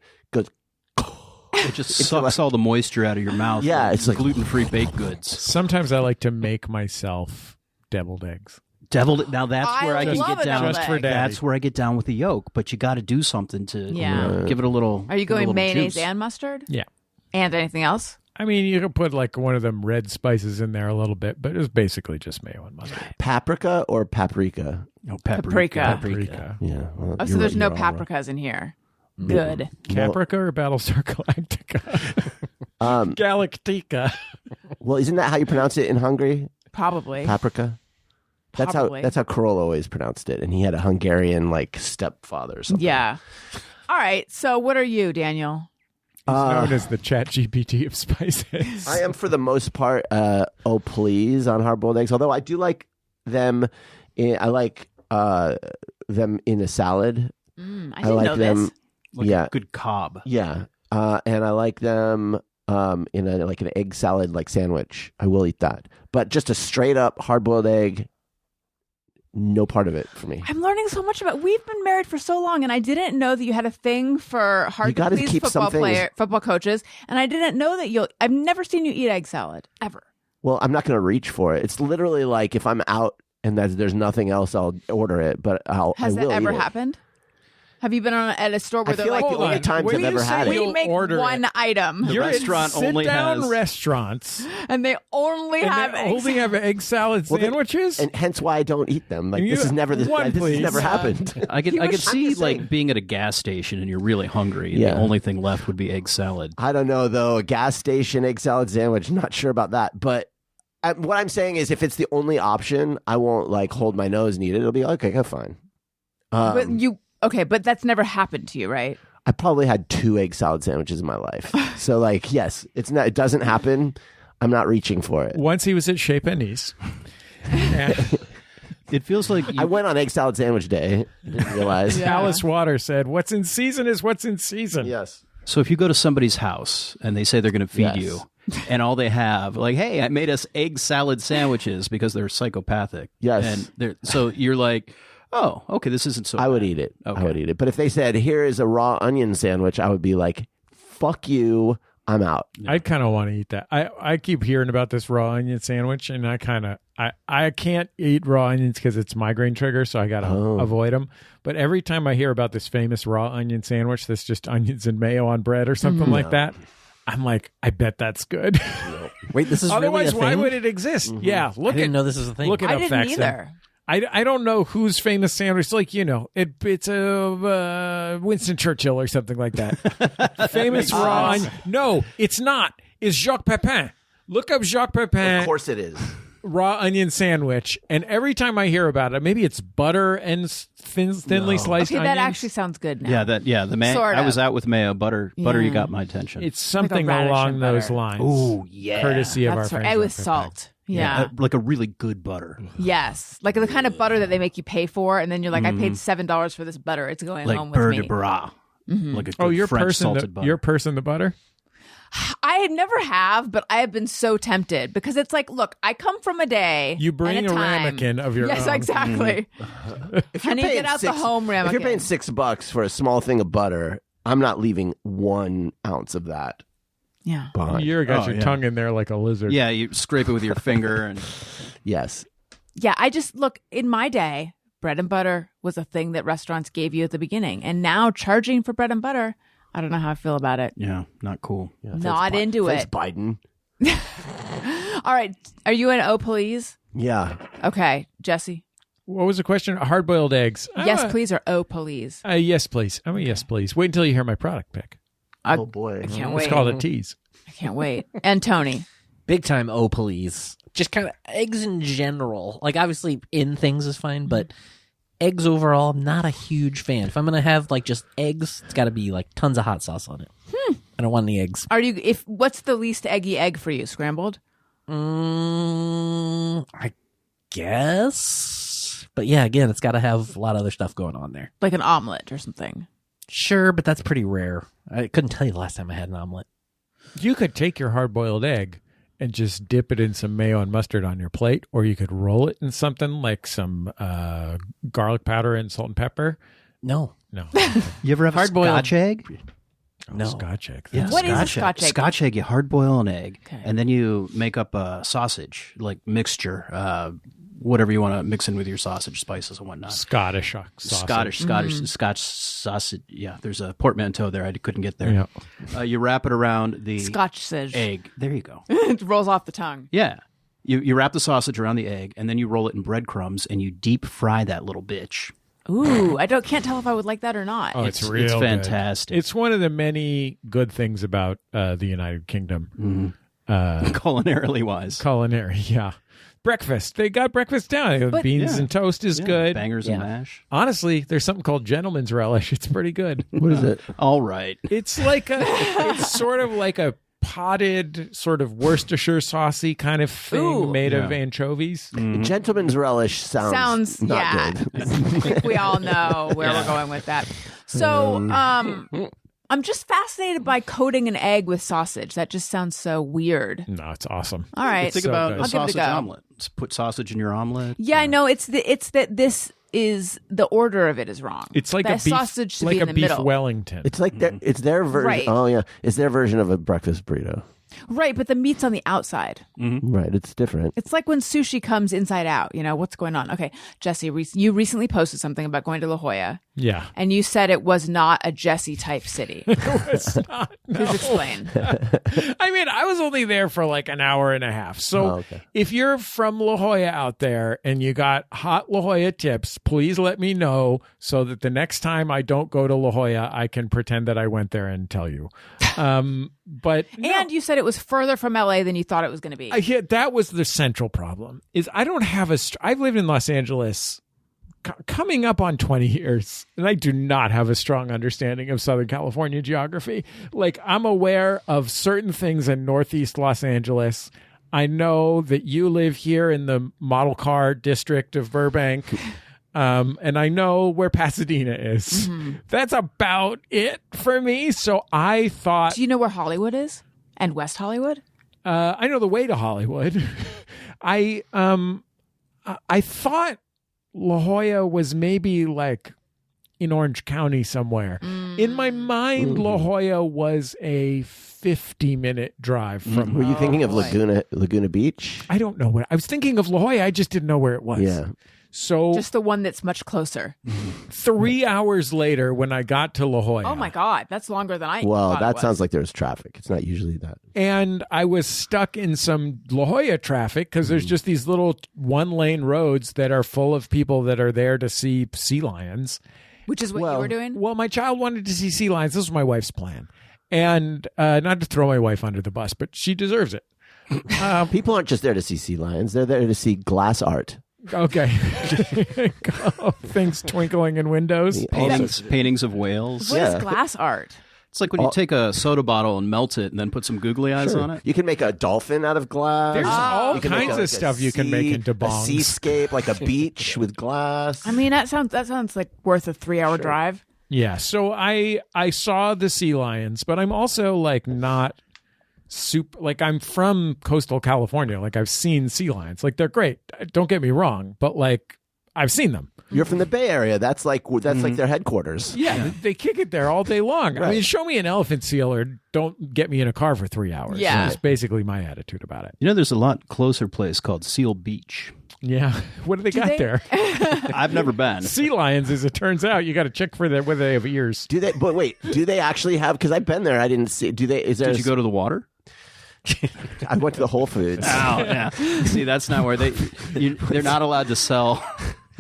It just sucks all the moisture out of your mouth. Yeah, it's like gluten-free baked goods. Sometimes I like to make myself deviled eggs. Deviled. Now that's I where I can love get a down. deviled Just for egg. daddy. That's where I get down with the yolk. But you got to do something to Yeah. give it a little. Are you give it a going little mayonnaise juice. and mustard? Yeah. And anything else? I mean, you could put like one of them red spices in there a little bit, but it's basically just mayo and mustard. Paprika or paprika? No, Paprika. Paprika. Yeah. Well, Oh, so you're there's right, no you're all right. paprikas in here. Good. Caprica or Battlestar Galactica? Um, Galactica. well, isn't that how you pronounce it in Hungary? Probably. Paprika. Probably. That's how Kroll always pronounced it, and he had a Hungarian stepfather or something. Yeah. All right. So what are you, Daniel? Known as the Chat GPT of spices. I am for the most part. Oh please on hard-boiled eggs. Although I do like them. I like them in a salad. I I didn't like know them. this. Like Yeah. a good cob. Yeah, and I like them in an egg salad sandwich. I will eat that, but just a straight up hard boiled egg, no part of it for me. I'm learning so much about. We've been married for so long, and I didn't know that you had a thing for You hard to gotta please keep some things. football coaches, and I didn't know that I've never seen you eat egg salad ever. Well, I'm not going to reach for it. It's literally like if I'm out and there's nothing else, I'll order it. But I Has that will ever eat it. happened? Have you been at a store where I they're feel like like, the only on. times When I've you ever say had you'll it. we make order one it. item, The You're restaurant in only sit-down has- restaurants, and they only and have they egg only have egg salad Well, sandwiches. And hence why I don't eat them. Like And you- this has never one, please. happened. I could You I were could see just saying. like being at a gas station and you're really hungry. And Yeah. The only thing left would be egg salad. I don't know though. A gas station egg salad sandwich. Not sure about that. But what I'm saying is, if it's the only option, I won't hold my nose and eat it. It'll be okay, fine. but that's never happened to you, right? I probably had 2 egg salad sandwiches in my life. So yes, it's not. It doesn't happen. I'm not reaching for it. Once he was at Chez Panisse. And It feels like I went on egg salad sandwich day. Didn't realize. Alice Waters said, "What's in season is what's in season." Yes. so. If you go to somebody's house and they say they're going to feed Yes. you, and all they have, hey, I made us egg salad sandwiches because they're psychopathic. Yes. and so you're like, oh, okay, this isn't so. I would bad. eat it. Okay. I would eat it. But if they said, "Here is a raw onion sandwich," I would be like, "Fuck you, I'm out." I kind of want to eat that. I keep hearing about this raw onion sandwich, and I can't eat raw onions because it's migraine trigger, so I got to avoid them. But every time I hear about this famous raw onion sandwich that's just onions and mayo on bread or something like that, I'm like, I bet that's good. Wait, this is Otherwise, really a why thing? would it exist? Yeah, I look didn't at know this was a thing. look it I up. didn't facts then. either. I don't know whose famous sandwich. It's a Winston Churchill or something like that. Famous raw onion. No, it's not. It's Jacques Pepin. Look up Jacques Pepin Of course it is. raw onion sandwich, and every time I hear about it, maybe it's butter and thinly sliced Okay, onions. that actually sounds good now. Yeah, the mayo. Sort I was of. out with mayo. Butter, you Yeah. got my attention. It's something radish along and those butter. lines. Ooh, yeah. Courtesy of That's our right. friends It was at Pepin. salt. Yeah. Like a really good butter. Yes. Like the kind of butter that they make you pay for, and then you're like, I paid $7 for this butter. It's going Like home beurre with de me. bras. Like a good Oh, your French person, salted butter. your person, the butter. I never have, but I have been so tempted because it's like, look, I come from a day. You bring and a time. ramekin of your yes, own. exactly. If you're Honey, paying get out the home ramekin. If you're paying $6 for a small thing of butter, I'm not leaving 1 ounce of that Yeah. behind. You got Oh, your yeah. tongue in there like a lizard. Yeah, you scrape it with your finger and Yes. Yeah, I just look in my day, bread and butter was a thing that restaurants gave you at the beginning. And now charging for bread and butter, I don't know how I feel about it. yeah, not cool. Yeah, Not thanks, into thanks, it. Biden. All right. Are you an oh please? Yeah. Okay, Jesse. What was the question? Hard boiled eggs. Yes, please, or oh please. Yes, please. I'm a yes, please. Wait until you hear my product pick. Oh boy. I can't Let's wait. call it a tease. I can't wait. And Tony. Big time, oh please. Just kind of eggs in general. Like, obviously, in things is fine, but eggs overall, I'm not a huge fan. If I'm going to have, like, just eggs, it's got to be, like, tons of hot sauce on it. I don't want any eggs. What's the least eggy egg for you? Scrambled? I guess. But yeah, again, it's got to have a lot of other stuff going on there. Like an omelet or something? Sure, but that's pretty rare. I couldn't tell you the last time I had an omelet. You could take your hard-boiled egg and just dip it in some mayo and mustard on your plate, or you could roll it in something like some garlic powder and salt and pepper. No. You ever have a Hard-boiled- Scotch egg? No. Scotch egg. Yeah, What is a Scotch egg? Scotch egg, you hard boil an egg, Okay. and then you make up a sausage, like mixture, whatever you want to mix in with your sausage, spices and whatnot. Scottish sausage. Scotch sausage. Yeah, there's a portmanteau there. I couldn't get there. Yeah. You wrap it around the Scotch-sage. egg. There you go. It rolls off the tongue. Yeah. You wrap the sausage around the egg, and then you roll it in breadcrumbs, and you deep fry that little bitch. Ooh, can't tell if I would like that or not. Oh, it's real It's good. fantastic. It's one of the many good things about the United Kingdom. Culinarily wise. Culinary, yeah. Breakfast. They got breakfast down. But- Beans and toast is good. Bangers and mash. Honestly, there's something called gentleman's relish. It's pretty good. What is it? All right. It's sort of like a potted, sort of Worcestershire saucy kind of thing Ooh. made of anchovies. Gentleman's relish sounds not yeah. good. I think we all know where we're going with that. So, I'm just fascinated by coating an egg with sausage. That just sounds so weird. No, it's awesome. All right. Think So about good. a I'll give it a sausage go. omelet. Just put sausage in your omelet. Yeah, I know. It's that this is the order of it is wrong. It's like the a beef, sausage should like be a in the beef middle. Wellington. It's like it's their version. Right. Oh yeah, it's their version of a breakfast burrito. Right, but the meat's on the outside. Right, it's different. It's like when sushi comes inside out. You know, what's going on? Okay, Jesse, you recently posted something about going to La Jolla, yeah. and you said it was not a Jesse-type city. It's not. Please explain. I mean, I was only there for like an hour and a half. So okay. if you're from La Jolla out there and you got hot La Jolla tips, please let me know so that the next time I don't go to La Jolla, I can pretend that I went there and tell you. But no. And you said it was further from LA than you thought it was going to be. Yeah, that was the central problem. Is I don't have I've lived in Los Angeles coming up on 20 years, and I do not have a strong understanding of Southern California geography. Like, I'm aware of certain things in Northeast Los Angeles. I know that you live here in the model car district of Burbank. And I know where Pasadena is. That's about it for me. So I thought, Do you know where Hollywood is? And West Hollywood? I know the way to Hollywood. I thought La Jolla was maybe like in Orange County somewhere. In my mind, La Jolla was a 50-minute drive from. Were you thinking of Laguna Beach? I don't know where. I was thinking of La Jolla. I just didn't know where it was. Yeah. So Just the one that's much closer. 3 hours later, when I got to La Jolla, Oh my God, that's longer than I Well, thought it that was. sounds like there's traffic. It's not usually that. and I was stuck in some La Jolla traffic because there's just these little one-lane roads that are full of people that are there to see sea lions. Which is what Well- you were doing? Well, my child wanted to see sea lions. This was my wife's plan. And not to throw my wife under the bus, but she deserves it. People aren't just there to see sea lions. They're there to see glass art. Okay. Things twinkling in windows. Paintings of whales. What is Yeah. glass art? It's like when you take a soda bottle and melt it and then put some googly eyes on it. You can make a dolphin out of glass. There's all You can make kinds like of stuff you can make into A bongs. seascape, like a beach with glass. I mean, that sounds like worth a 3-hour drive. Yeah. So I saw the sea lions, but I'm also like not super, like I'm from coastal California. Like I've seen sea lions. Like they're great. Don't get me wrong, but like I've seen them. You're from the Bay Area. That's like their headquarters. Yeah, they kick it there all day long. I mean, show me an elephant seal or don't get me in a car for 3 hours. Yeah. That's basically my attitude about it. You know, there's a lot closer place called Seal Beach. Yeah. What do they got they- there? I've never been. Sea lions, as it turns out. You got to check for whether they have ears. Do they? But wait, do they actually have? Because I've been there. I didn't see. Do they? Is there? Did you go to the water? I went to the Whole Foods. Oh, yeah. See, that's not where they're not allowed to sell.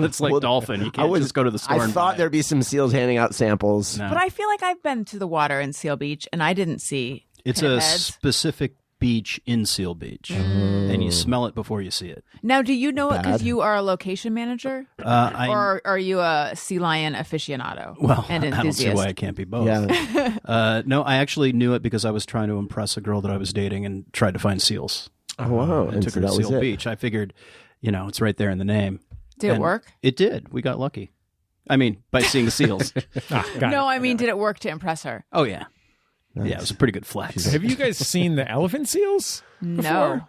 It's like dolphin. You can't just go to the store I and thought buy there'd be some seals handing out samples. No. But I feel like I've been to the water in Seal Beach, and I didn't see It's a pinheads. specific beach in Seal Beach, and you smell it before you see it. Now, do you know it because Bad. you are a location manager? Or are you a sea lion aficionado Well, and I don't see enthusiast? why it can't be both. Yeah. No, I actually knew it because I was trying to impress a girl that I was dating and tried to find seals. Oh, wow. And took her to Seal Beach. I figured, it's right there in the name. Did it And work? It did. We got lucky. I mean, by seeing the seals. No, I mean, did it work to impress her? Oh, yeah. Yeah, it was a pretty good flex. Have you guys seen the elephant seals? No. Before?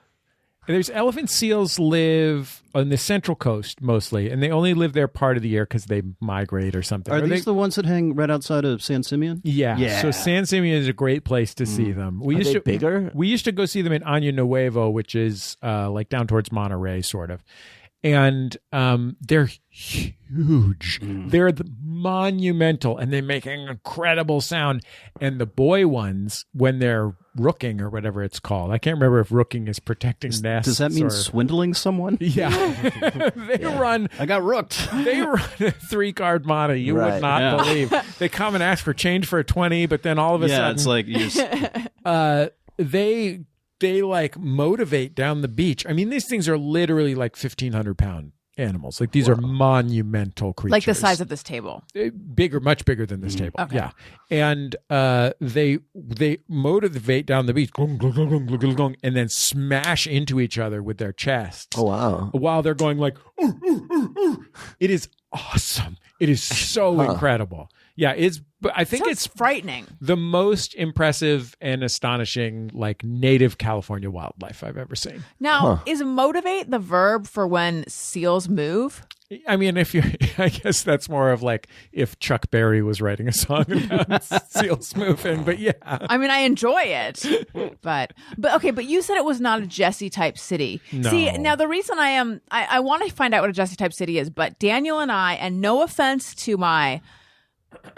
There's elephant seals live on the Central Coast mostly, and they only live there part of the year because they migrate or something. Are Or these the ones that hang right outside of San Simeon? Yeah. Yeah. So San Simeon is a great place to see them. We Are used they to bigger? We used to go see them in Año Nuevo, which is like down towards Monterey, sort of. And they're huge. They're monumental, and they make an incredible sound. And the boy ones, when they're rooking or whatever it's called, I can't remember if rooking is protecting nests. Does that mean or... swindling someone? Yeah. They run. I got rooked. They run a 3-card monte. You Right. would not believe. They come and ask for change for a 20, but then all of a sudden, It's like you just, they like motivate down the beach. I mean, these things are literally like 1,500-pound animals. Like these are monumental creatures, Like the size of this table. bigger, much bigger than this table. Okay. Yeah, and they motivate down the beach, glung, glung, glung, glung, glung, glung, and then smash into each other with their chests. Oh, wow. While they're going like, "Ooh, ooh, ooh, ooh." It is awesome. It is so incredible. Yeah, but I think Sounds it's frightening. the most impressive and astonishing like native California wildlife I've ever seen. Now, is motivate the verb for when seals move? I mean, I guess that's more of like if Chuck Berry was writing a song about seals moving, but yeah. I mean, I enjoy it, but okay. But you said it was not a Jesse type city. No. See, now the reason I want to find out what a Jesse type city is, but Daniel and I, and no offense to my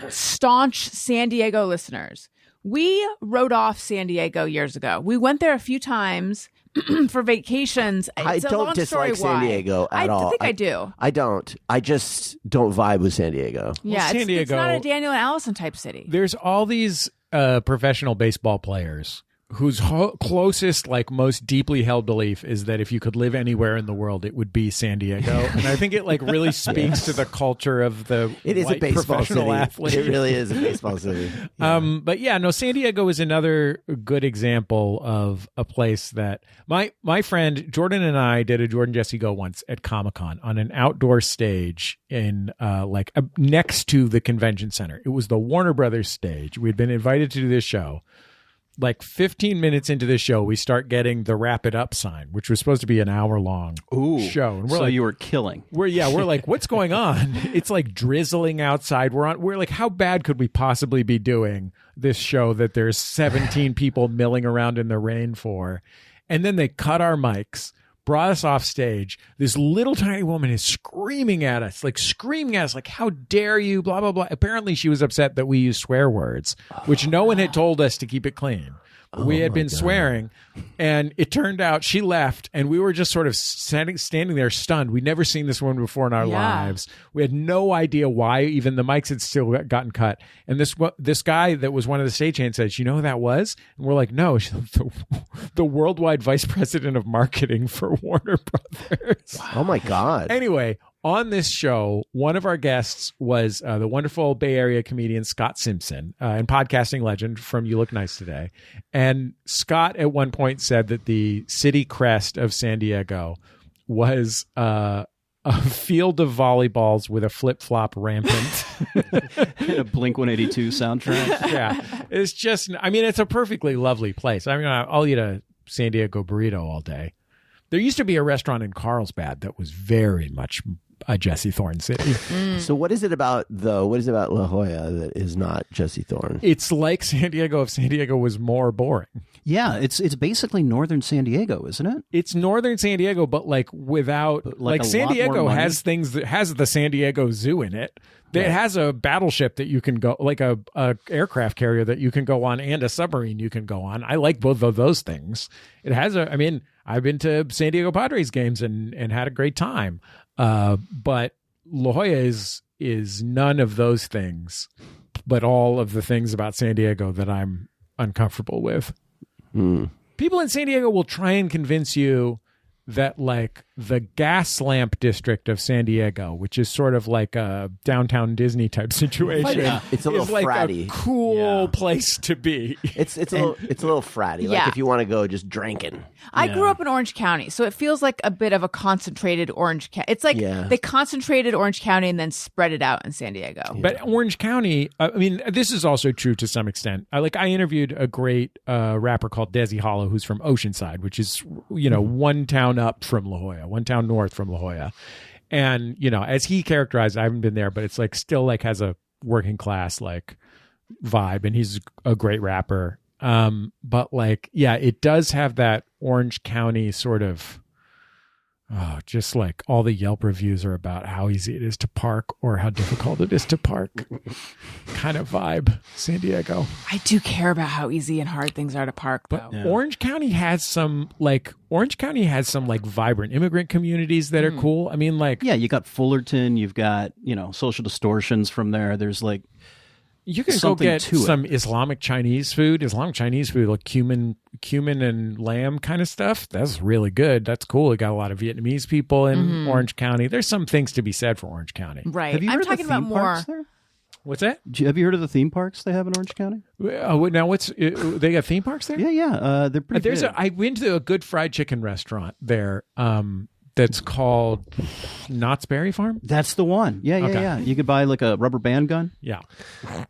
staunch San Diego listeners, we wrote off San Diego years ago. We went there a few times for vacations. I It's a don't long dislike story San why. Diego at all. I think I do. I don't. I just don't vibe with San Diego. Yeah, San it's Diego- not a Daniel and Allison type city. There's all these professional baseball players whose closest, like most deeply held belief is that if you could live anywhere in the world, it would be San Diego. And I think it like really speaks to the culture of the It is a white baseball professional city. athlete. It really is a baseball city. But yeah, no, San Diego is another good example of a place that my friend Jordan and I did a Jordan Jesse Go once at Comic-Con on an outdoor stage in next to the convention center. It was the Warner Brothers stage. We'd been invited to do this show. Like 15 minutes into the show, we start getting the wrap it up sign, which was supposed to be an hour-long show. And we're so like, you were killing. we're like, what's going on? It's like drizzling outside. We're like, how bad could we possibly be doing this show that there's 17 people milling around in the rain for? And then they cut our mics, brought us off stage. This little tiny woman is screaming at us, like, how dare you, blah, blah, blah. Apparently she was upset that we used swear words, which no one had told us to keep it clean. We had been swearing, and it turned out she left, and we were just sort of standing there stunned. We'd never seen this woman before in our lives. We had no idea why. Even the mics had still gotten cut. And this guy that was one of the stagehands said, "You know who that was?" And we're like, "No, the worldwide vice president of marketing for Warner Brothers." Oh my God. Anyway, on this show, one of our guests was the wonderful Bay Area comedian Scott Simpson, and podcasting legend from You Look Nice Today. And Scott at one point said that the city crest of San Diego was a field of volleyballs with a flip-flop rampant. A Blink-182 soundtrack. Yeah. It's just, I mean, it's a perfectly lovely place. I mean, I'll eat a San Diego burrito all day. There used to be a restaurant in Carlsbad that was very much a Jesse Thorn city. So what is it about La Jolla that is not Jesse Thorn? It's like San Diego if San Diego was more boring. Yeah, it's basically northern San Diego, isn't it? It's northern San Diego, but like without like a San lot more Diego money? has things that has the San Diego Zoo in it. It has a battleship that you can go, like a aircraft carrier that you can go on, and a submarine you can go on. I like both of those things. It has I mean, I've been to San Diego Padres games and had a great time. But La Jolla is none of those things, but all of the things about San Diego that I'm uncomfortable with. People in San Diego will try and convince you that like the gas lamp district of San Diego, which is sort of like a downtown Disney type situation, It's a little is like fratty. a cool place to be. It's a little fratty. Like Yeah. if you want to go just drinking. I grew up in Orange County, so it feels like a bit of a concentrated Orange County. It's like they concentrated Orange County and then spread it out in San Diego. But Orange County, I mean, this is also true to some extent. I interviewed a great rapper called Desi Hollow, who's from Oceanside, which is, one town up from La Jolla, one town north from La Jolla. And, as he characterized, I haven't been there, but it's like still like has a working class like vibe, and he's a great rapper. But like, yeah, it does have that Orange County sort of, just like all the Yelp reviews are about how easy it is to park or how difficult it is to park kind of vibe, San Diego. I do care about how easy and hard things are to park, though. But Orange County has some vibrant immigrant communities that are cool. I mean, like, Yeah, you got Fullerton, you've got, Social Distortions from there. There's like you can go something get to it. some Islamic Chinese food, like cumin and lamb kind of stuff. That's really good. That's cool. We got a lot of Vietnamese people in Orange County. There's some things to be said for Orange County. Right. Have you I'm heard of talking the about theme more. parks there? What's that? Have you heard of the theme parks they have in Orange County? Now they got theme parks there? Yeah. They're pretty There's big. I went to a good fried chicken restaurant there. That's called Knott's Berry Farm. That's the one. Yeah. Okay. You could buy like a rubber band gun, Yeah.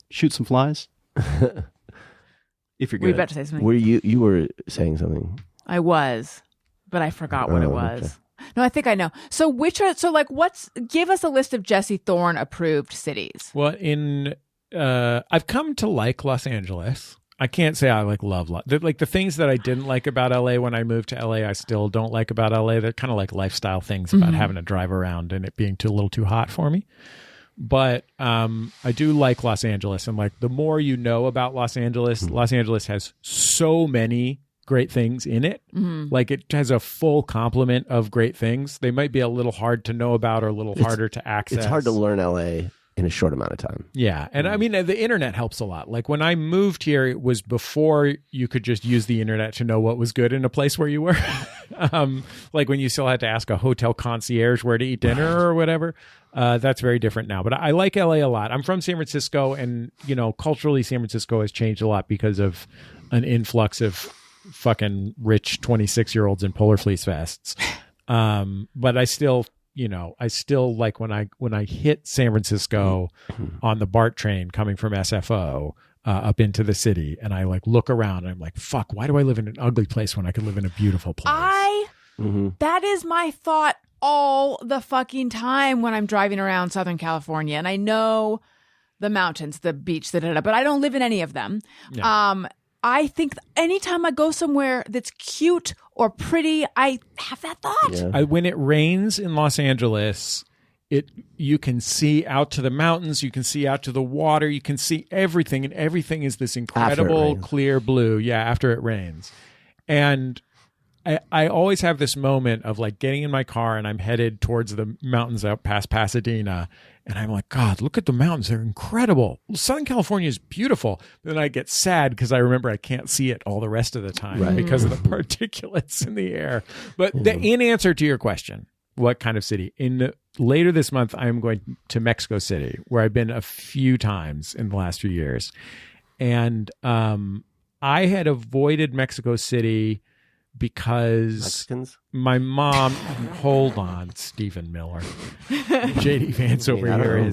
shoot some flies. If you're Were you good. about to say something? Were you were saying something? I was, but I forgot what it was. Okay. No, I think I know. So give us a list of Jesse Thorn approved cities. Well, I've come to like Los Angeles. I can't say I love the things that I didn't like about LA when I moved to LA. I still don't like about LA. They're kind of like lifestyle things about having to drive around and it being a little too hot for me. But I do like Los Angeles, and like the more you know about Los Angeles has so many great things in it. Like it has a full complement of great things. They might be a little hard to know about or a little harder to access. It's hard to learn LA in a short amount of time. Yeah. And I mean, the internet helps a lot. Like when I moved here, it was before you could just use the internet to know what was good in a place where you were. Like when you still had to ask a hotel concierge where to eat dinner or whatever. That's very different now. But I like LA a lot. I'm from San Francisco, and, culturally, San Francisco has changed a lot because of an influx of fucking rich 26-year-olds in polar fleece vests. But I still like when I hit San Francisco on the BART train coming from SFO up into the city, and I like look around and I'm like, fuck, why do I live in an ugly place when I could live in a beautiful place? That is my thought all the fucking time when I'm driving around Southern California, and I know the mountains, the beach, but I don't live in any of them. Yeah. I think anytime I go somewhere that's cute or pretty, I have that thought. Yeah. When it rains in Los Angeles, you can see out to the mountains, you can see out to the water, you can see everything, and everything is this incredible rains. clear blue. Yeah, after it rains. And I always have this moment of like getting in my car and I'm headed towards the mountains out past Pasadena, and I'm like, God, look at the mountains. They're incredible. Southern California is beautiful. Then I get sad because I remember I can't see it all the rest of the time because of the particulates in the air. But in answer to your question, what kind of city? Later this month, I'm going to Mexico City, where I've been a few times in the last few years. And I had avoided Mexico City because Mexicans? my mom, hold on, Stephen Miller, JD Vance over I don't here know.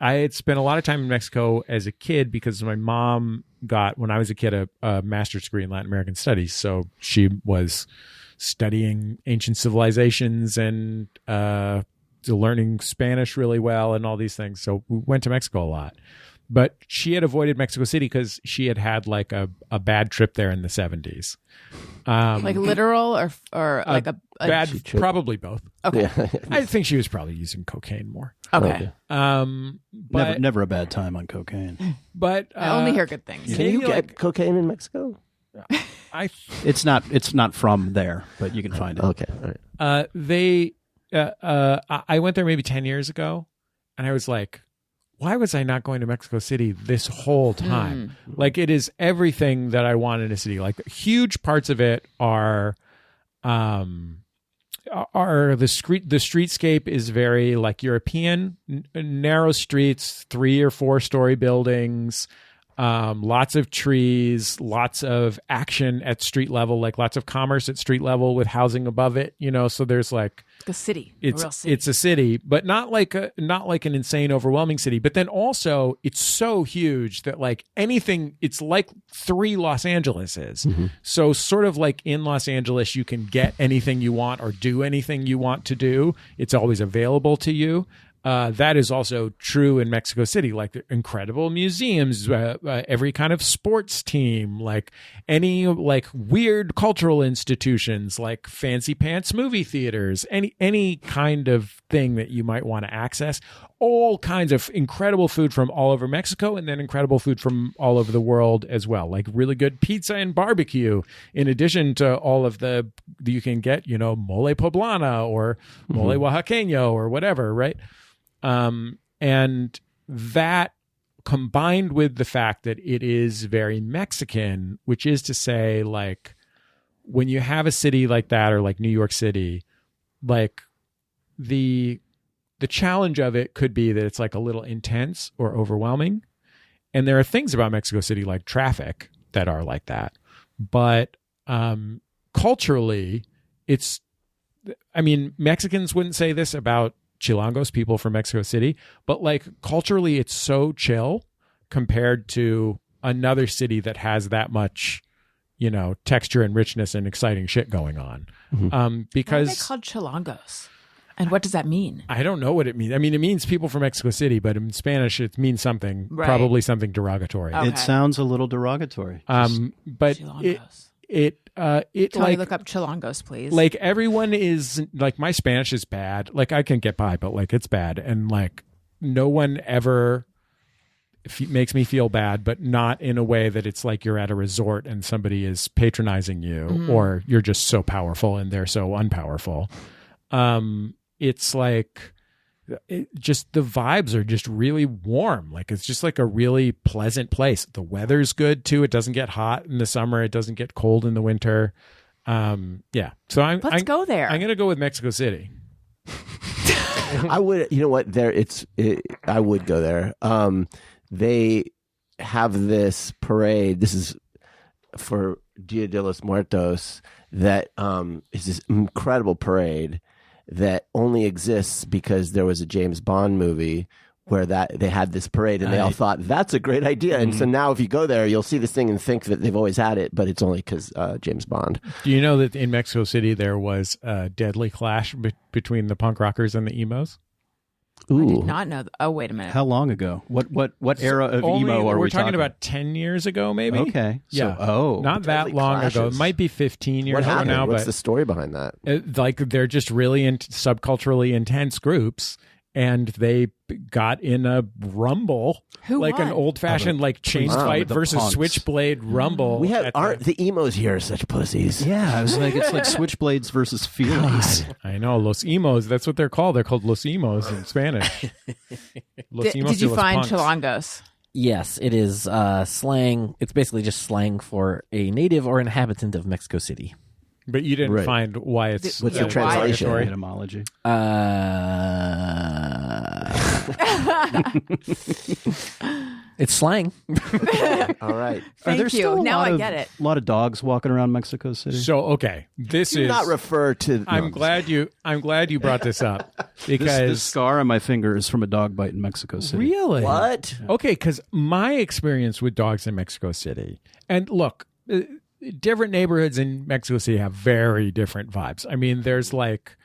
I had spent a lot of time in Mexico as a kid because my mom got, when I was a kid, a master's degree in Latin American studies. So she was studying ancient civilizations and learning Spanish really well and all these things. So we went to Mexico a lot. But she had avoided Mexico City because she had like a bad trip there in the 70s. Like literal or like a bad, probably both. Okay. Yeah. I think she was probably using cocaine more. Okay. But Never a bad time on cocaine. but I only hear good things. Can you get cocaine in Mexico? It's not from there, but you can find it. Okay. All right. I went there maybe 10 years ago, and I was like, why was I not going to Mexico City this whole time? Like, it is everything that I want in a city. Like, huge parts of it are the streetscape is very like European, narrow streets, 3 or 4 story buildings, lots of trees, lots of action at street level, like lots of commerce at street level with housing above it, so there's like a city, a real city. It's a city, but not like an insane, overwhelming city. But then also it's so huge that like anything, it's like 3 Los Angeleses. So sort of like in Los Angeles, you can get anything you want or do anything you want to do. It's always available to you. That is also true in Mexico City, like the incredible museums, every kind of sports team, like any like weird cultural institutions, like fancy pants movie theaters, any kind of thing that you might want to access, all kinds of incredible food from all over Mexico, and then incredible food from all over the world as well, like really good pizza and barbecue, in addition to all of you can get, mole poblana or mole oaxaqueño or whatever, right? And that combined with the fact that it is very Mexican, which is to say, like, when you have a city like that, or like New York City, like the challenge of it could be that it's like a little intense or overwhelming. And there are things about Mexico City like traffic that are like that. But culturally, Mexicans wouldn't say this about Chilangos, people from Mexico City, but like culturally it's so chill compared to another city that has that much, texture and richness and exciting shit going on. Because why are they called Chilangos? And what does that mean? I don't know what it means. I mean, it means people from Mexico City, but in Spanish it means something, probably something derogatory. Okay. It sounds a little derogatory. But Chilangos. Tell me, look up Chilangos, please. Like, everyone is like, my Spanish is bad. Like, I can get by, but like, it's bad. And like, no one ever makes me feel bad, but not in a way that it's like you're at a resort and somebody is patronizing you, or you're just so powerful and they're so unpowerful. It's like, just the vibes are just really warm. Like, it's just like a really pleasant place. The weather's good too. It doesn't get hot in the summer. It doesn't get cold in the winter. Yeah. So let's go there. I'm going to go with Mexico City. I would, you know what? I would go there. They have this parade. This is for Dia de los Muertos. That is this incredible parade that only exists because there was a James Bond movie where they had this parade, and they all thought that's a great idea. And so now if you go there, you'll see this thing and think that they've always had it, but it's only because James Bond. Do you know that in Mexico City there was a deadly clash between the punk rockers and the emos? Ooh. I did not know. Oh, wait a minute. How long ago? What era of emo are we're we talking about 10 years ago, maybe? Okay. Yeah. So, not that Deadly long ago. clashes. It might be 15 years What ago happened? now. What's but the story behind that? like, they're just really subculturally intense groups, and they got in a rumble, Who like an won? old-fashioned like chain Wow, fight the versus punks. switchblade rumble. Aren't the emos here such pussies? Yeah, I was like, it's like Switchblades versus Feelies. I know, los emos. That's what they're called. They're called los emos in Spanish. Los emos Did you de los find punks. Chilangos? Yes, it is slang. It's basically just slang for a native or inhabitant of Mexico City. But you didn't Right. find why it's What's the translation? derogatory? Etymology. It's slang. All right. Thank you. Now I get it. A lot of dogs walking around Mexico City. So okay, this Do is. not refer to. I'm glad you brought this up because This scar on my finger is from a dog bite in Mexico City. really What? okay, because my experience with dogs in Mexico City, and look, different neighborhoods in Mexico City have very different vibes. I mean, there's like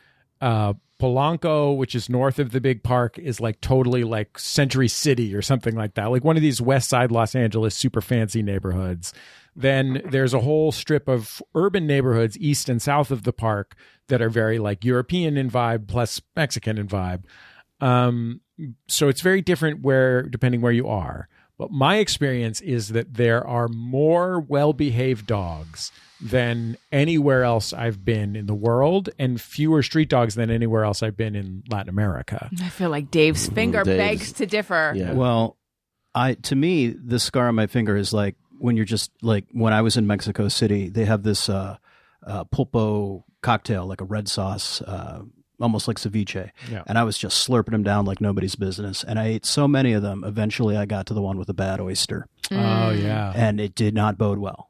Polanco, which is north of the big park, is like totally like Century City or something like that, like one of these West Side Los Angeles super fancy neighborhoods. Then there's a whole strip of urban neighborhoods east and south of the park that are very like European in vibe plus Mexican in vibe. So it's very different depending where you are. But my experience is that there are more well-behaved dogs than anywhere else I've been in the world, and fewer street dogs than anywhere else I've been in Latin America. I feel like Dave's finger begs to differ. Yeah. Well, to me, the scar on my finger is like when you're just like when I was in Mexico City, they have this pulpo cocktail, like a red sauce, almost like ceviche. Yeah. And I was just slurping them down like nobody's business. And I ate so many of them. Eventually, I got to the one with a bad oyster. Oh, yeah. And it did not bode well.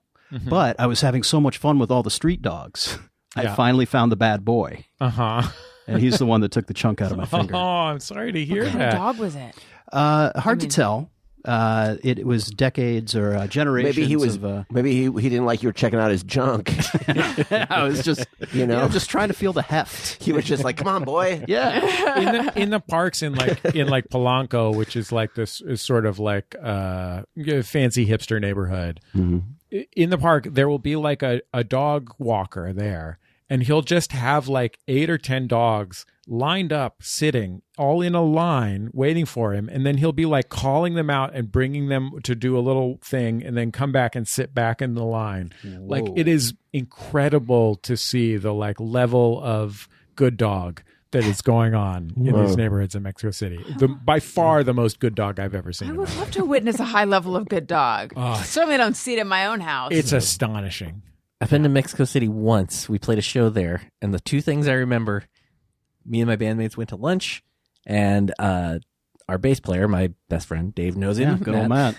But I was having so much fun with all the street dogs. I Yeah. finally found the bad boy. Uh-huh. And he's the one that took the chunk out of my finger. Oh, I'm sorry to hear What kind of that. dog was it? Hard to tell. It was decades or generations. Maybe he was. Of, Maybe he didn't like you were checking out his junk. I was just, just trying to feel the heft. He was just like, "Come on, boy." Yeah. in the parks in Polanco, which is like this is sort of like fancy hipster neighborhood. In the park, there will be like a dog walker there, and he'll just have like 8 or 10 dogs lined up, sitting all in a line, waiting for him, and then he'll be like calling them out and bringing them to do a little thing, and then come back and sit back in the line. Like, it is incredible to see the like level of good dog that is going on in these neighborhoods in Mexico City. By far the most good dog I've ever seen. I in would my life. love to witness a high level of good dog. Certainly don't see it in my own house. It's astonishing. I've been to Mexico City once. We played a show there, and the two things I remember, me and my bandmates went to lunch, and our bass player, my best friend, Dave knows him. Yeah, good old Matt.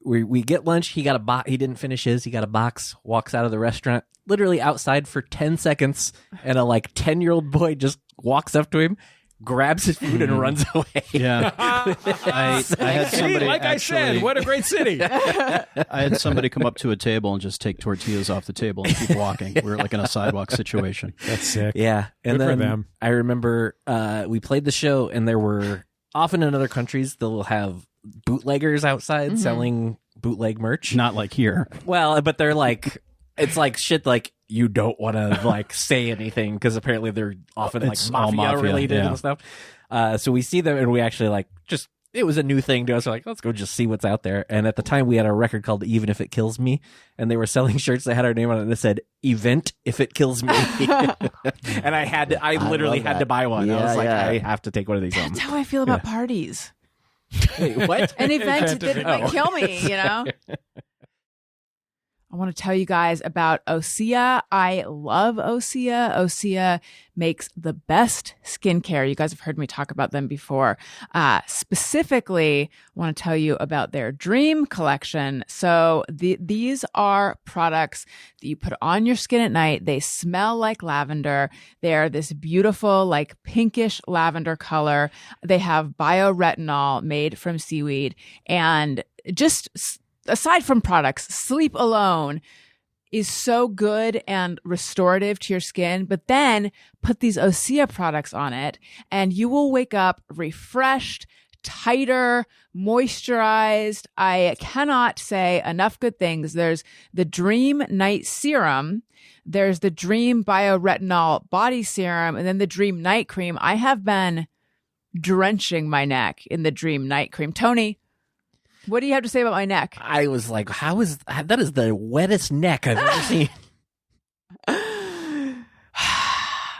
We get lunch. He got a box. He didn't finish his. He got a box. Walks out of the restaurant, literally outside for 10 seconds, and a 10-year-old boy just walks up to him, grabs his food, and runs away. Yeah. I had somebody I said, what a great city. I had somebody come up to a table and just take tortillas off the table and keep walking. We were like in a sidewalk situation. That's sick. Yeah, and Good for then them. I remember we played the show, and there were often in other countries they'll have bootleggers outside selling bootleg merch. Not like here. Well, but they're like, it's like shit. Like you don't want to say anything because apparently they're often It's all mafia mafia, related yeah. and stuff. So we see them, and we actually it was a new thing to us. We're like, let's go just see what's out there. And at the time, we had a record called "Even If It Kills Me," and they were selling shirts that had our name on it, and it said "Event If It Kills Me." And I literally love had that. to buy one. I Yeah, was like, yeah. I have to take one of these home. That's how I feel about parties. Wait, what? An event Event that of- might kill me, I want to tell you guys about Osea. I love Osea. Osea makes the best skincare. You guys have heard me talk about them before. Specifically, I want to tell you about their Dream Collection. So these are products that you put on your skin at night. They smell like lavender. They're this beautiful, pinkish lavender color. They have bioretinol made from seaweed. And just aside from products, sleep alone is so good and restorative to your skin. But then put these Osea products on it and you will wake up refreshed, tighter, moisturized. I cannot say enough good things. There's the Dream Night Serum. There's the Dream Bioretinol Body Serum, and then the Dream Night Cream. I have been drenching my neck in the Dream Night Cream. Tony, what do you have to say about my neck? I was like, that is the wettest neck I've ever seen.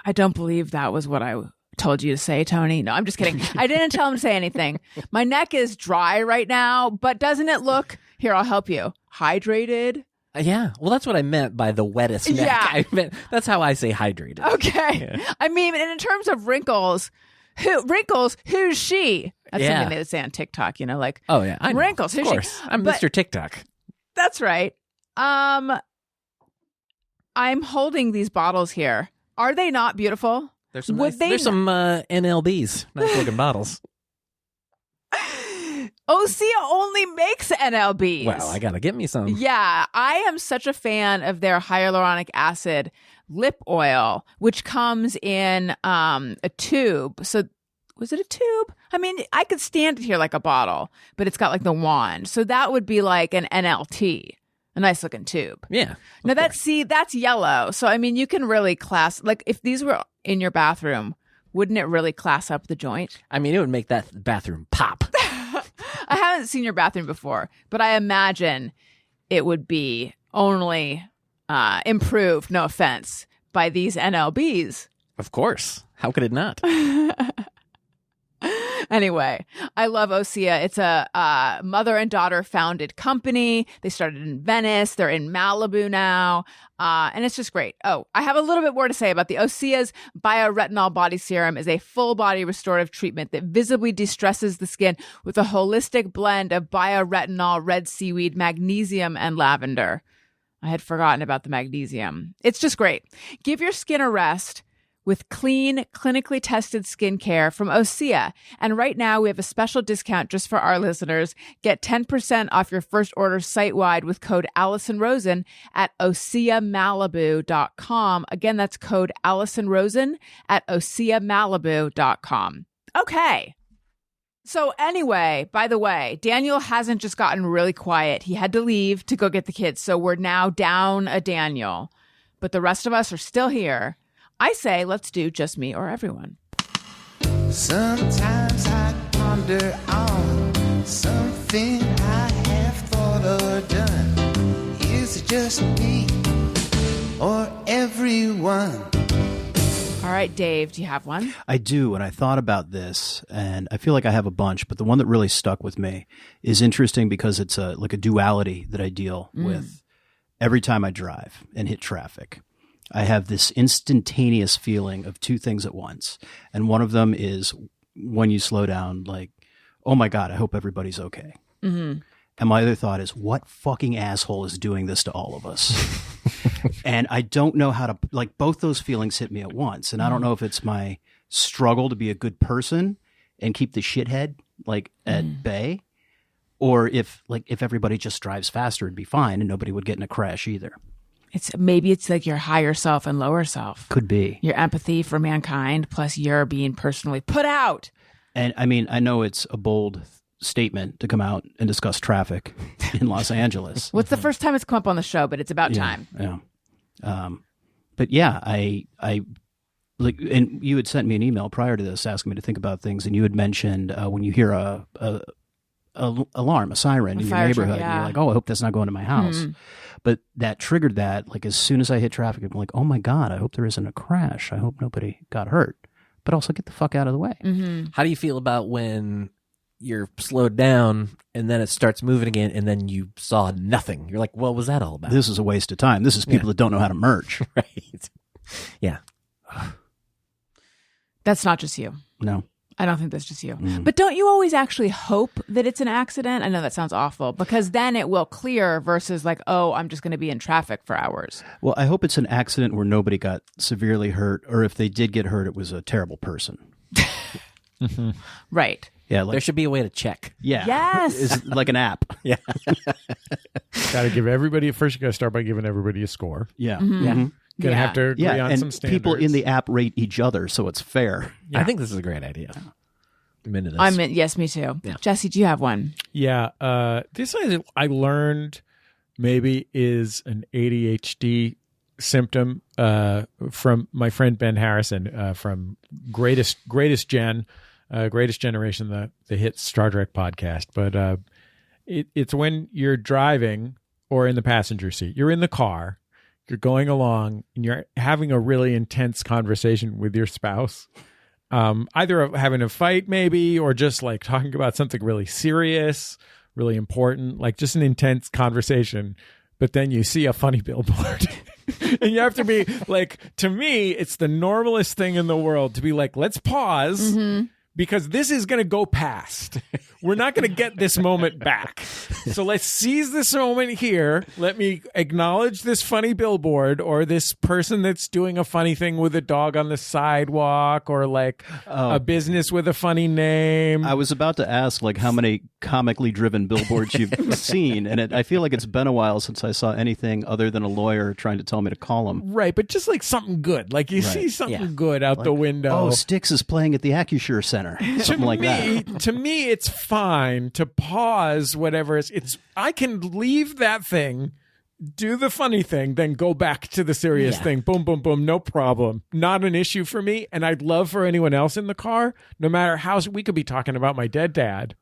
I don't believe that was what I told you to say, Tony. No, I'm just kidding. I didn't tell him to say anything. My neck is dry right now, but doesn't it look, here, I'll help you, hydrated? Yeah, well, that's what I meant by the wettest neck. Yeah. I meant that's how I say hydrated. Okay. Yeah. I mean, and in terms of wrinkles, who's she? That's Yeah. something they say on TikTok, Oh yeah, I know. wrinkles. Of Who's she? course, I'm But- Mr. TikTok. That's right. I'm holding these bottles here. Are they not beautiful? There's some Would they there's some NLBs, nice looking bottles. Osea only makes NLBs. Well, I gotta get me some. Yeah, I am such a fan of their hyaluronic acid lip oil, which comes in a tube. So was it a tube? I mean, I could stand it here like a bottle, but it's got the wand. So that would be like an NLT, a nice looking tube. Yeah. Now that's yellow. So I mean, you can really if these were in your bathroom, wouldn't it really class up the joint? I mean, it would make that bathroom pop. I haven't seen your bathroom before, but I imagine it would be only improved, no offense, by these NLBs. Of course. How could it not? Anyway, I love Osea. It's a mother and daughter founded company. They started in Venice. They're in Malibu now. And it's just great. Oh, I have a little bit more to say about the Osea's Bioretinol Body Serum is a full body restorative treatment that visibly distresses the skin with a holistic blend of bioretinol, red seaweed, magnesium, and lavender. I had forgotten about the magnesium. It's just great. Give your skin a rest with clean, clinically tested skincare from Osea. And right now, we have a special discount just for our listeners. Get 10% off your first order site-wide with code AllisonRosen at OseaMalibu.com. Again, that's code AllisonRosen at OseaMalibu.com. Okay. So anyway, by the way, Daniel hasn't just gotten really quiet. He had to leave to go get the kids. So we're now down a Daniel. But the rest of us are still here. I say, let's do Just Me or Everyone. Sometimes I ponder on something I have thought or done. Is it just me or everyone? All right, Dave, do you have one? I do, and I thought about this, and I feel like I have a bunch, but the one that really stuck with me is interesting because it's like a duality that I deal with every time I drive and hit traffic. I have this instantaneous feeling of two things at once. And one of them is when you slow down, like, oh my God, I hope everybody's okay. Mm-hmm. And my other thought is, what fucking asshole is doing this to all of us? And I don't know how to, like, both those feelings hit me at once. And I don't know if it's my struggle to be a good person and keep the shithead, like, at bay, or if everybody just drives faster, it'd be fine and nobody would get in a crash either. Maybe it's like your higher self and lower self. Could be. Your empathy for mankind plus your being personally put out. And I mean, I know it's a bold statement to come out and discuss traffic in Los Angeles. What's the first time it's come up on the show, but it's about time. Yeah. But yeah, I like, and you had sent me an email prior to this asking me to think about things, and you had mentioned when you hear a alarm, a siren in your neighborhood, and you're like, oh, I hope that's not going to my house. But that triggered that, like, as soon as I hit traffic, I'm like, oh my God, I hope there isn't a crash. I hope nobody got hurt. But also get the fuck out of the way. Mm-hmm. How do you feel about when you're slowed down and then it starts moving again and then you saw nothing? You're like, what was that all about? This is a waste of time. This is people that don't know how to merge. Right. Yeah. That's not just you. No. I don't think that's just you. But don't you always actually hope that it's an accident? I know that sounds awful, because then it will clear versus like, oh, I'm just going to be in traffic for hours. Well, I hope it's an accident where nobody got severely hurt, or if they did get hurt, it was a terrible person. Right. Yeah, like, there should be a way to check. Yeah. Yes. It's like an app. Yeah. Got to give everybody, first you got to start by giving everybody a score. Yeah. Mm-hmm. Yeah. Gonna have to agree on and some standards. people in the app rate each other, so it's fair. Yeah. I think this is a great idea. I'm into this. Yes, me too. Yeah. Jesse, do you have one? Yeah. This I learned maybe is an ADHD symptom from my friend Ben Harrison from Greatest Generation, the hit Star Trek podcast. But it's when you're driving or in the passenger seat. You're in the car. You're going along and you're having a really intense conversation with your spouse, either having a fight maybe, or just like talking about something really serious, really important, like just an intense conversation. But then you see a funny billboard and you have to be like, to me, it's the normalest thing in the world to be like, let's pause. Mm-hmm. Because this is going to go past. We're not going to get this moment back. So let's seize this moment here. Let me acknowledge this funny billboard or this person that's doing a funny thing with a dog on the sidewalk, or like a business with a funny name. I was about to ask, like, how many comically driven billboards you've seen, and I feel like it's been a while since I saw anything other than a lawyer trying to tell me to call him. Right, but just like something good. Like you see something good out the window. Oh, Styx is playing at the AccuSure Center. Something like that. To me, it's fine to pause whatever it's. I can leave that thing, do the funny thing, then go back to the serious thing. Boom, boom, boom. No problem. Not an issue for me. And I'd love for anyone else in the car, no matter how, we could be talking about my dead dad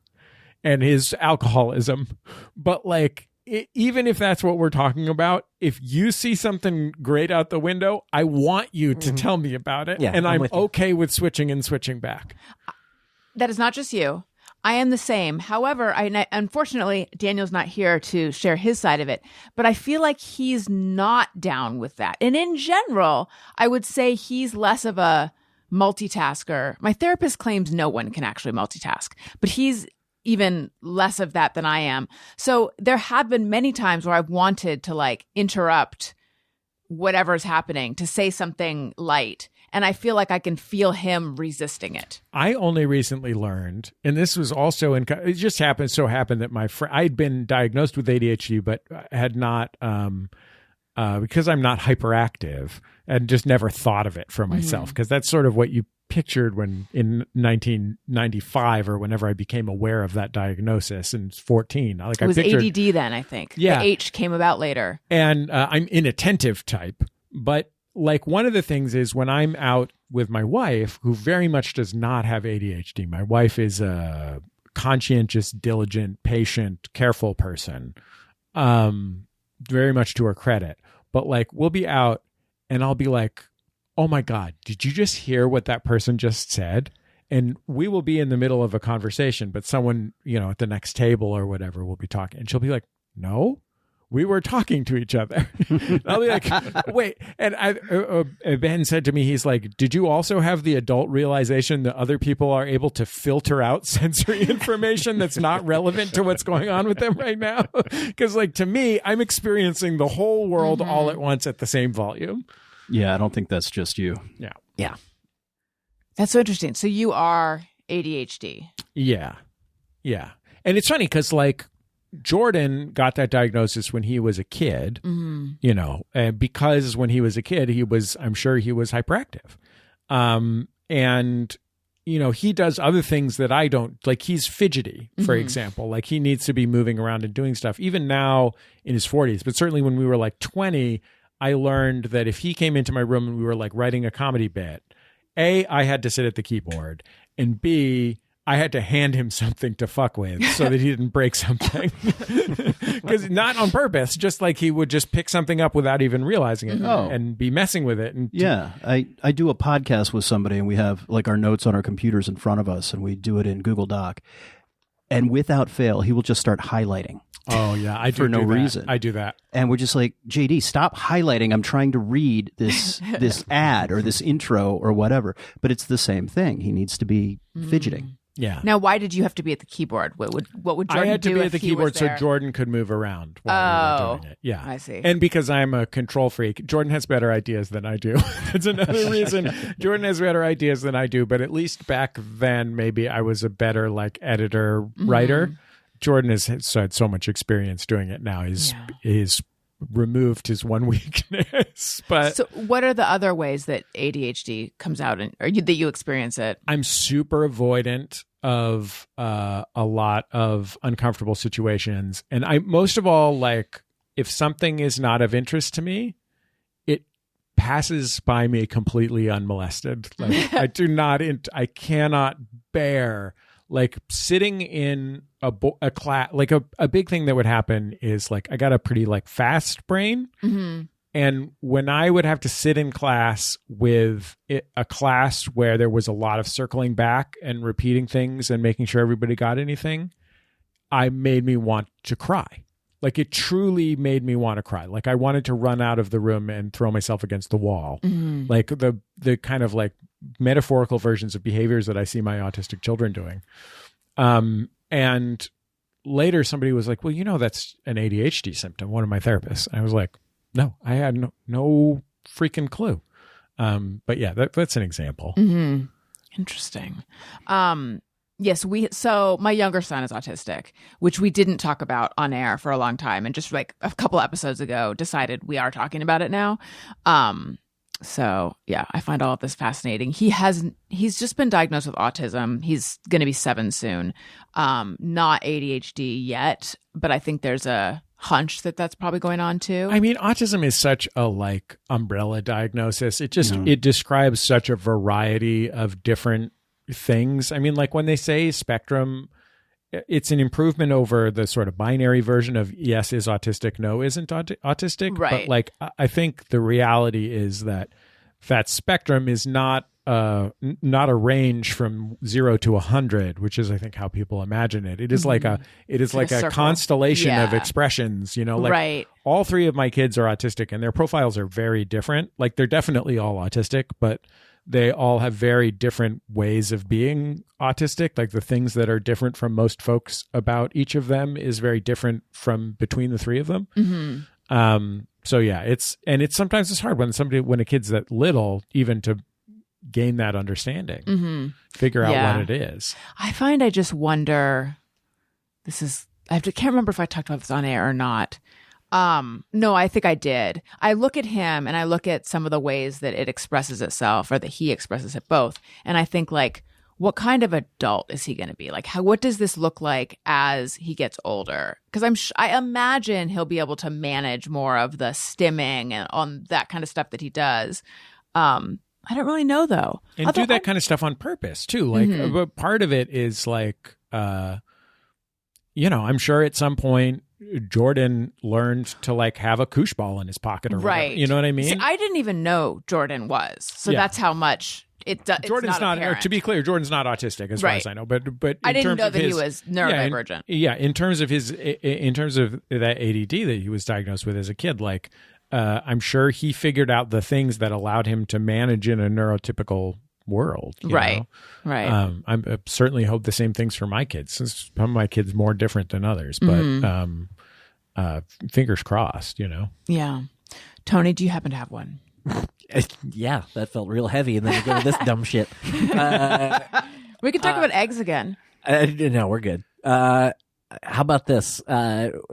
and his alcoholism, but like, even if that's what we're talking about, if you see something great out the window, I want you to tell me about it. Yeah, and I'm I'm with you. okay with switching and switching back. That is not just you. I am the same. However, unfortunately, Daniel's not here to share his side of it, but I feel like he's not down with that. And in general, I would say he's less of a multitasker. My therapist claims no one can actually multitask, but he's even less of that than I am. So there have been many times where I've wanted to like interrupt whatever's happening to say something light. And I feel like I can feel him resisting it. I only recently learned, and this was also it just so happened that my friend, I'd been diagnosed with ADHD, but had not, because I'm not hyperactive, and just never thought of it for myself, because that's sort of what you pictured when in 1995 or whenever I became aware of that diagnosis in 14. Like It was I pictured, ADD then, I think. Yeah. The H came about later. and I'm inattentive type, but like one of the things is when I'm out with my wife, who very much does not have ADHD. My wife is a conscientious, diligent, patient, careful person, very much to her credit. But like we'll be out and I'll be like, oh my God, did you just hear what that person just said? And we will be in the middle of a conversation, but someone, at the next table or whatever will be talking. And she'll be like, no, we were talking to each other. I'll be like, wait. And Ben said to me, he's like, did you also have the adult realization that other people are able to filter out sensory information that's not relevant to what's going on with them right now? Because like to me, I'm experiencing the whole world all at once at the same volume. Yeah, I don't think that's just you. Yeah. Yeah. That's so interesting. So you are ADHD. Yeah. Yeah. And it's funny because like Jordan got that diagnosis when he was a kid, and because when he was a kid, I'm sure he was hyperactive. And, he does other things that I don't, like he's fidgety, for example, like he needs to be moving around and doing stuff even now in his 40s. But certainly when we were like 20, I learned that if he came into my room and we were like writing a comedy bit, A, I had to sit at the keyboard, and B, I had to hand him something to fuck with so that he didn't break something. Because not on purpose, just like he would just pick something up without even realizing it and be messing with it. And Yeah, I do a podcast with somebody, and we have like our notes on our computers in front of us, and we do it in Google Doc. And without fail, he will just start highlighting. Oh, yeah. I do for no do that. reason. I do that. And we're just like, JD, stop highlighting. I'm trying to read this ad or this intro or whatever. But it's the same thing. He needs to be fidgeting. Yeah. Now, why did you have to be at the keyboard? What would Jordan I had to do be if at the he keyboard was so there? Jordan could move around while we were doing it. Yeah. I see. And because I'm a control freak, Jordan has better ideas than I do. That's another reason Jordan has better ideas than I do. But at least back then, maybe I was a better like editor, writer. Jordan has had so much experience doing it now. He's removed his one weakness. But So what are the other ways that ADHD comes out that you experience it? I'm super avoidant of a lot of uncomfortable situations. And I most of all, like if something is not of interest to me, it passes by me completely unmolested. Like I cannot bear like sitting in a class, like a big thing that would happen is like, I got a pretty like fast brain. And when I would have to sit in class with a class where there was a lot of circling back and repeating things and making sure everybody got anything, I made me want to cry. Like it truly made me want to cry. Like I wanted to run out of the room and throw myself against the wall. Like the kind of like metaphorical versions of behaviors that I see my autistic children doing. And later somebody was like, well, that's an ADHD symptom, one of my therapists. And I was like, no, I had no freaking clue. But yeah, that's an example. Interesting. Yes, so my younger son is autistic, which we didn't talk about on air for a long time. And just like a couple episodes ago, decided we are talking about it now. So yeah, I find all of this fascinating. He's just been diagnosed with autism. He's going to be 7 soon. Not ADHD yet, but I think there's a hunch that that's probably going on too. I mean, autism is such a like umbrella diagnosis. It just, it describes such a variety of different things. I mean, like when they say spectrum, it's an improvement over the sort of binary version of yes is autistic, no isn't autistic. Right. But like I think the reality is that that spectrum is not a range from 0 to 100, which is I think how people imagine it. It is like a circle. constellation of Yeah. expressions. You know, like Right. all three of my kids are autistic, and their profiles are very different. Like they're definitely all autistic, but they all have very different ways of being autistic. Like the things that are different from most folks about each of them is very different from between the three of them. So yeah, it's sometimes it's hard when a kid's that little, even to gain that understanding, figure out Yeah. what it is. I find I just wonder, can't remember if I talked about this on air or not. No, I think I did. I look at him and I look at some of the ways that it expresses itself, or that he expresses it both. And I think like, what kind of adult is he going to be? Like, what does this look like as he gets older? Because I imagine he'll be able to manage more of the stimming and on that kind of stuff that he does. I don't really know though. And do that kind of stuff on purpose too. Like, but part of it is like, I'm sure at some point Jordan learned to like have a koosh ball in his pocket or Right. whatever. You know what I mean? See, I didn't even know Jordan was. So Yeah. that's how much it's Jordan's not apparent. to be clear, Jordan's not autistic as far Right. as I know. But I in didn't terms know of that he his- was neurodivergent. in terms of that ADD that he was diagnosed with as a kid, like I'm sure he figured out the things that allowed him to manage in a neurotypical world. you Right. know? Right. I certainly hope the same things for my kids. Since some of my kids more different than others, but fingers crossed. Yeah. Tony, do you happen to have one? Yeah, that felt real heavy, and then you go to this dumb shit. We can talk about eggs again. No, we're good. How about this?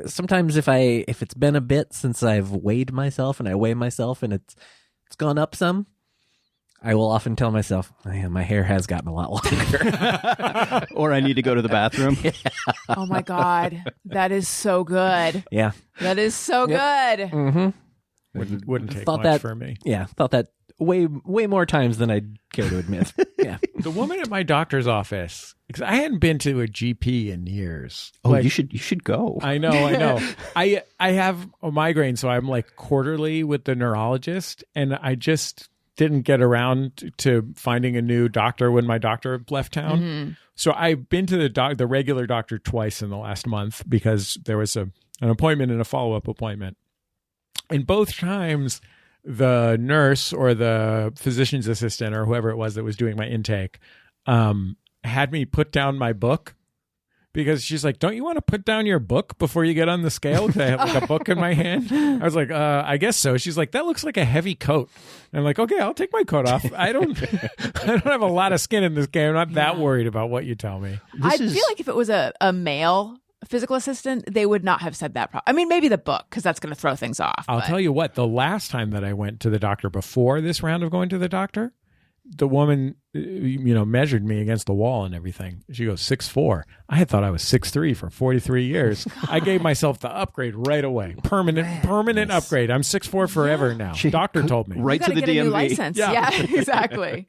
Sometimes if it's been a bit since I've weighed myself, and I weigh myself, and it's gone up some, I will often tell myself, oh, yeah, my hair has gotten a lot longer. Or I need to go to the bathroom. Oh my God. That is so good. Yeah. That is so good. Wouldn't take Thought much that- for me. Yeah, thought that way more times than I'd care to admit. Yeah. The woman at my doctor's office, because I hadn't been to a GP in years. Oh, Like, you should go. I know. I have a migraine, so I'm like quarterly with the neurologist, and I just didn't get around to finding a new doctor when my doctor left town. So I've been to the regular doctor twice in the last month because there was an appointment and a follow-up appointment. And both times, the nurse or the physician's assistant or whoever it was that was doing my intake had me put down my book, because she's like, don't you want to put down your book before you get on the scale? Because I have like a book in my hand. I was like, I guess so. She's like, that looks like a heavy coat. And I'm like, okay, I'll take my coat off. I don't have a lot of skin in this game. I'm not that worried about what you tell me. I feel like if it was a male physical assistant, they would not have said that. I mean, maybe the book, because that's going to throw things off. I'll tell you what, the last time that I went to the doctor before this round of going to the doctor, the woman, measured me against the wall and everything. She goes 6'4". I had thought I was 6'3" for 43 years. I gave myself the upgrade right away. Permanent upgrade. I'm 6'4" forever now. Doctor told me. Right You to gotta the get a new DMV. license. Yeah, exactly.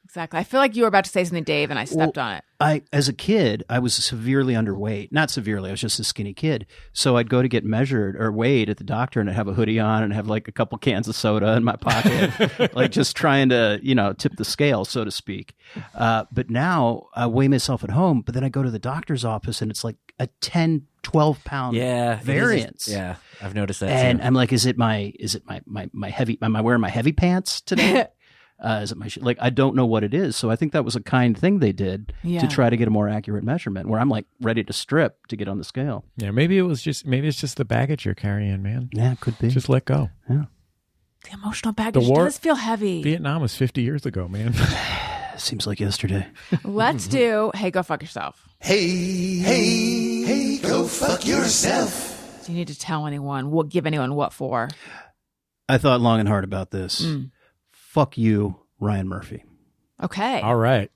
Exactly. I feel like you were about to say something, Dave, and I stepped on it. As a kid, I was severely underweight. Not severely, I was just a skinny kid. So I'd go to get measured or weighed at the doctor, and I'd have a hoodie on and have like a couple cans of soda in my pocket, like just trying to, tip the scale, so to speak. But now I weigh myself at home, but then I go to the doctor's office and it's like a 10, 12 pound variance. Yeah, I've noticed that And too. I'm like, is it my heavy, am I wearing my heavy pants today? Is it my I don't know what it is. So I think that was a kind thing they did Yeah. to try to get a more accurate measurement, where I'm like ready to strip to get on the scale. Yeah, maybe it's just the baggage you're carrying, man. Yeah, it could be. Just let go. The emotional baggage war- does feel heavy. Vietnam was 50 years ago, man. Seems like yesterday. Let's do, hey, go fuck yourself. Hey, go fuck yourself. Do you need to tell anyone, give anyone what for? I thought long and hard about this. Fuck you, Ryan Murphy. Okay. All right.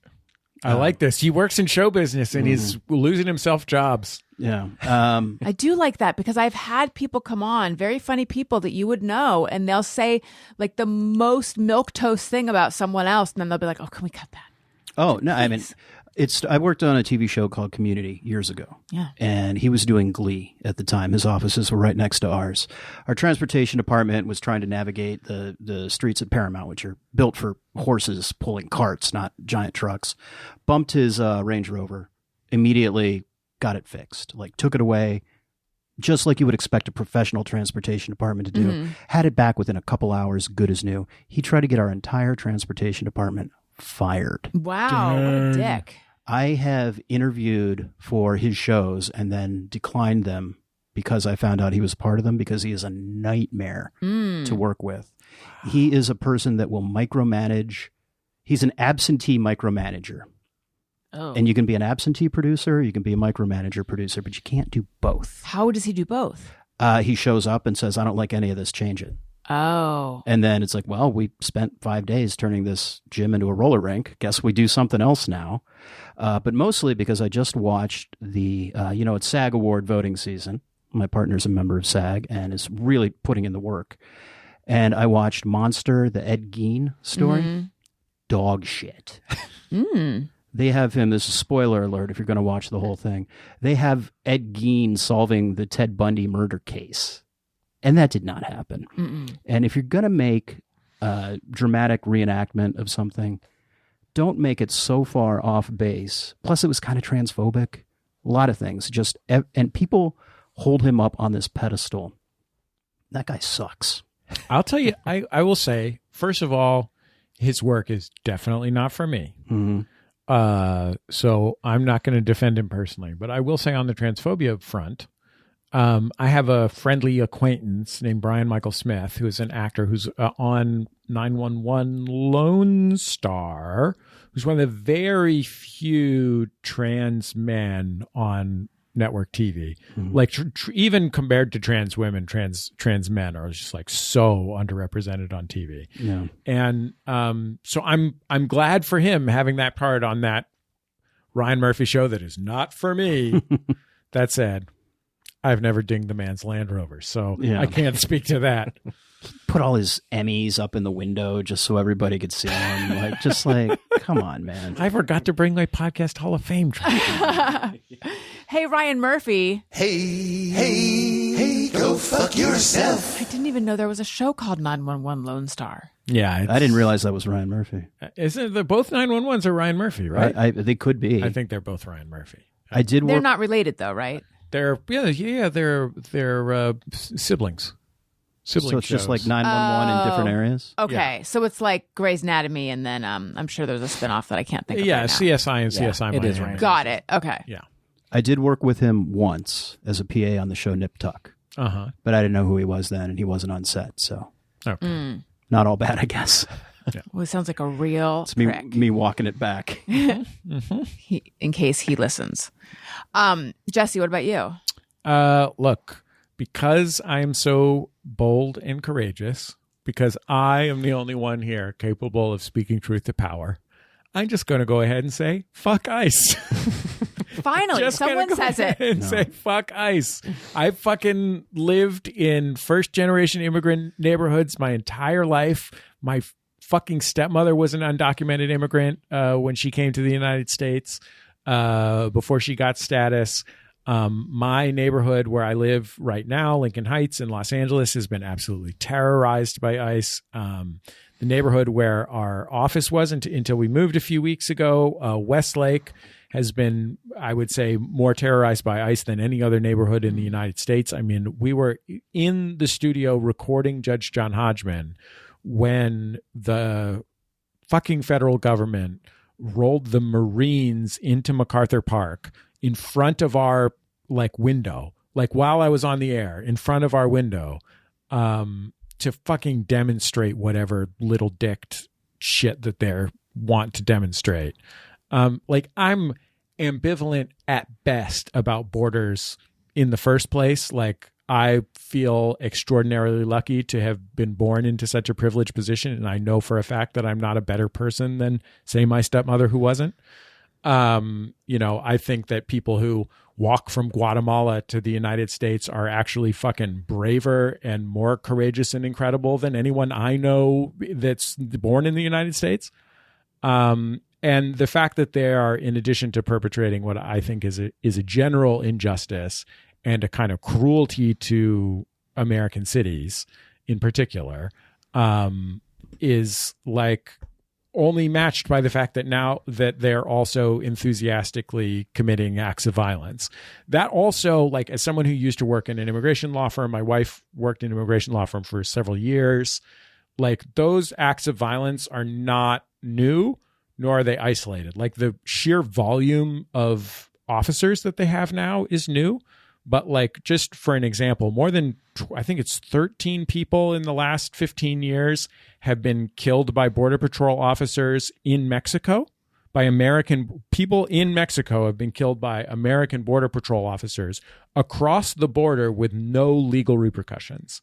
I like this. He works in show business and he's losing himself jobs. Yeah. I do like that, because I've had people come on, very funny people that you would know, and they'll say like the most milquetoast thing about someone else, and then they'll be like, "Oh, can we cut that?" Oh, no, I mean, I worked on a TV show called Community years ago. Yeah. And he was doing Glee at the time. His offices were right next to ours. Our transportation department was trying to navigate the streets at Paramount, which are built for horses pulling carts, not giant trucks. Bumped his Range Rover, immediately got it fixed, like took it away, just like you would expect a professional transportation department to do. Had it back within a couple hours, good as new. He tried to get our entire transportation department fired. Wow, what a dick. I have interviewed for his shows and then declined them because I found out he was part of them, because he is a nightmare to work with. He is a person that will micromanage. He's an absentee micromanager. Oh. And you can be an absentee producer, you can be a micromanager producer, but you can't do both. How does he do both? He shows up and says, I don't like any of this, change it. Oh. And then it's like, well, we spent 5 days turning this gym into a roller rink. Guess we do something else now. But mostly because I just watched the, it's SAG award voting season. My partner's a member of SAG and is really putting in the work. And I watched Monster, the Ed Gein story. Dog shit. They have him, this is a spoiler alert if you're going to watch the whole thing. They have Ed Gein solving the Ted Bundy murder case. And that did not happen. And if you're going to make a dramatic reenactment of something, don't make it so far off base. Plus, it was kind of transphobic. A lot of things. And people hold him up on this pedestal. That guy sucks. I'll tell you, I will say, first of all, his work is definitely not for me. So I'm not going to defend him personally. But I will say on the transphobia front, I have a friendly acquaintance named Brian Michael Smith, who is an actor who's on 911 Lone Star, who's one of the very few trans men on network TV. Like even compared to trans women, trans men are just like so underrepresented on TV. Yeah. And so I'm glad for him having that part on that Ryan Murphy show that is not for me. That said, I've never dinged the man's Land Rover, so I can't speak to that. Put all his Emmys up in the window just so everybody could see him. Come on, man. I forgot to bring my podcast Hall of Fame trophy. Hey, Ryan Murphy. Hey, go fuck yourself. I didn't even know there was a show called 911 Lone Star. Yeah. I didn't realize that was Ryan Murphy. Isn't it both 911s are Ryan Murphy, right? They could be. I think they're both Ryan Murphy. They're not related, though, right? They're siblings. So it's just like 911 in different areas? Okay, so it's like Grey's Anatomy, and then I'm sure there's a spinoff that I can't think of right now. CSI and CSI. it is Ryan. Got it. Okay. Yeah. I did work with him once as a PA on the show Nip Tuck. But I didn't know who he was then, and he wasn't on set, so Okay. not all bad, I guess. Well, it sounds like a real It's prick. me walking it back. In case he listens. Jesse, what about you? Look, because I am so bold and courageous, because I am the only one here capable of speaking truth to power, I'm just going to go ahead and say, fuck ICE. Finally, Just someone gonna go says it. ahead and say, fuck ICE. I fucking lived in first-generation immigrant neighborhoods my entire life. My fucking stepmother was an undocumented immigrant when she came to the United States before she got status. My neighborhood where I live right now, Lincoln Heights in Los Angeles, has been absolutely terrorized by ICE. The neighborhood where our office was until we moved a few weeks ago, Westlake, has been, I would say, more terrorized by ICE than any other neighborhood in the United States. I mean, we were in the studio recording Judge John Hodgman when the fucking federal government rolled the Marines into MacArthur Park in front of our window, while I was on the air, in front of our window, to fucking demonstrate whatever little dicked shit that they want to demonstrate. I'm ambivalent at best about borders in the first place. I feel extraordinarily lucky to have been born into such a privileged position, and I know for a fact that I'm not a better person than, say, my stepmother who wasn't. I think that people who walk from Guatemala to the United States are actually fucking braver and more courageous and incredible than anyone I know that's born in the United States. And the fact that they are, in addition to perpetrating what I think is a general injustice and a kind of cruelty to American cities in particular, is like only matched by the fact that now that they're also enthusiastically committing acts of violence. That also, like, as someone who used to work in an immigration law firm, my wife worked in an immigration law firm for several years, like, those acts of violence are not new, nor are they isolated. Like, the sheer volume of officers that they have now is new. But, like, just for an example, more than, I think it's 13 people in the last 15 years have been killed by Border Patrol officers in Mexico. By American people in Mexico have been killed by American Border Patrol officers across the border with no legal repercussions.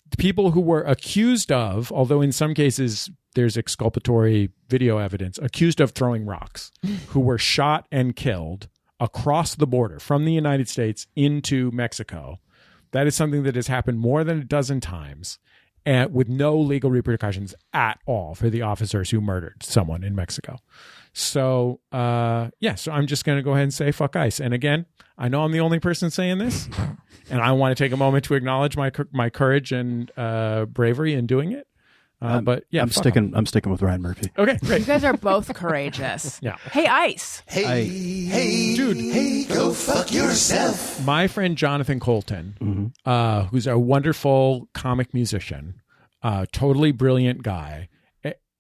The people who were accused of, although in some cases there's exculpatory video evidence, accused of throwing rocks, who were shot and killed across the border from the United States into Mexico. That is something that has happened more than a dozen times, and with no legal repercussions at all for the officers who murdered someone in Mexico. So, so I'm just going to go ahead and say fuck ICE. And again, I know I'm the only person saying this, and I want to take a moment to acknowledge my courage and bravery in doing it. But yeah, I'm sticking with Ryan Murphy. Okay, great. You guys are both courageous. Yeah. Hey, ICE. Hey, dude. Hey, go fuck yourself. My friend Jonathan Colton, who's a wonderful comic musician, totally brilliant guy.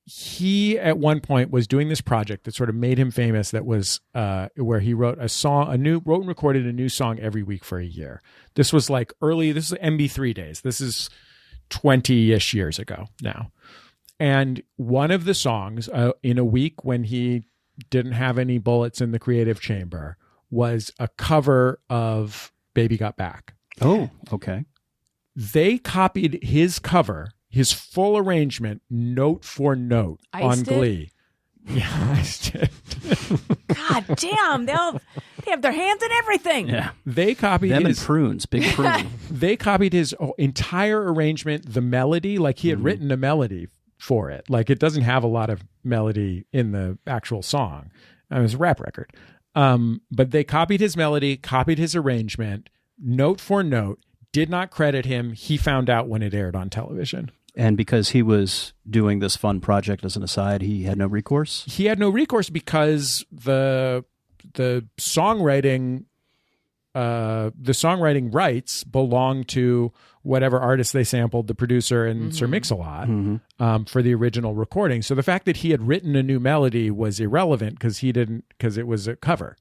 He at one point was doing this project that sort of made him famous. That was where he wrote wrote and recorded a new song every week for a year. This was like this is MB3 days. This is 20-ish years ago now. And one of the songs in a week when he didn't have any bullets in the creative chamber was a cover of Baby Got Back. Oh, okay. They copied his cover, his full arrangement, note for note on Glee. Yeah, I did. God damn, they have their hands in everything. Yeah. They copied them his and prunes, big prune. They copied his entire arrangement, the melody, like he had written a melody for it. Like, it doesn't have a lot of melody in the actual song. It was a rap record. But they copied his melody, copied his arrangement, note for note, did not credit him. He found out when it aired on television. And because he was doing this fun project as an aside, he had no recourse? He had no recourse because the songwriting rights belong to whatever artist they sampled, the producer and Sir Mix-a-Lot, for the original recording. So the fact that he had written a new melody was irrelevant because it was a cover,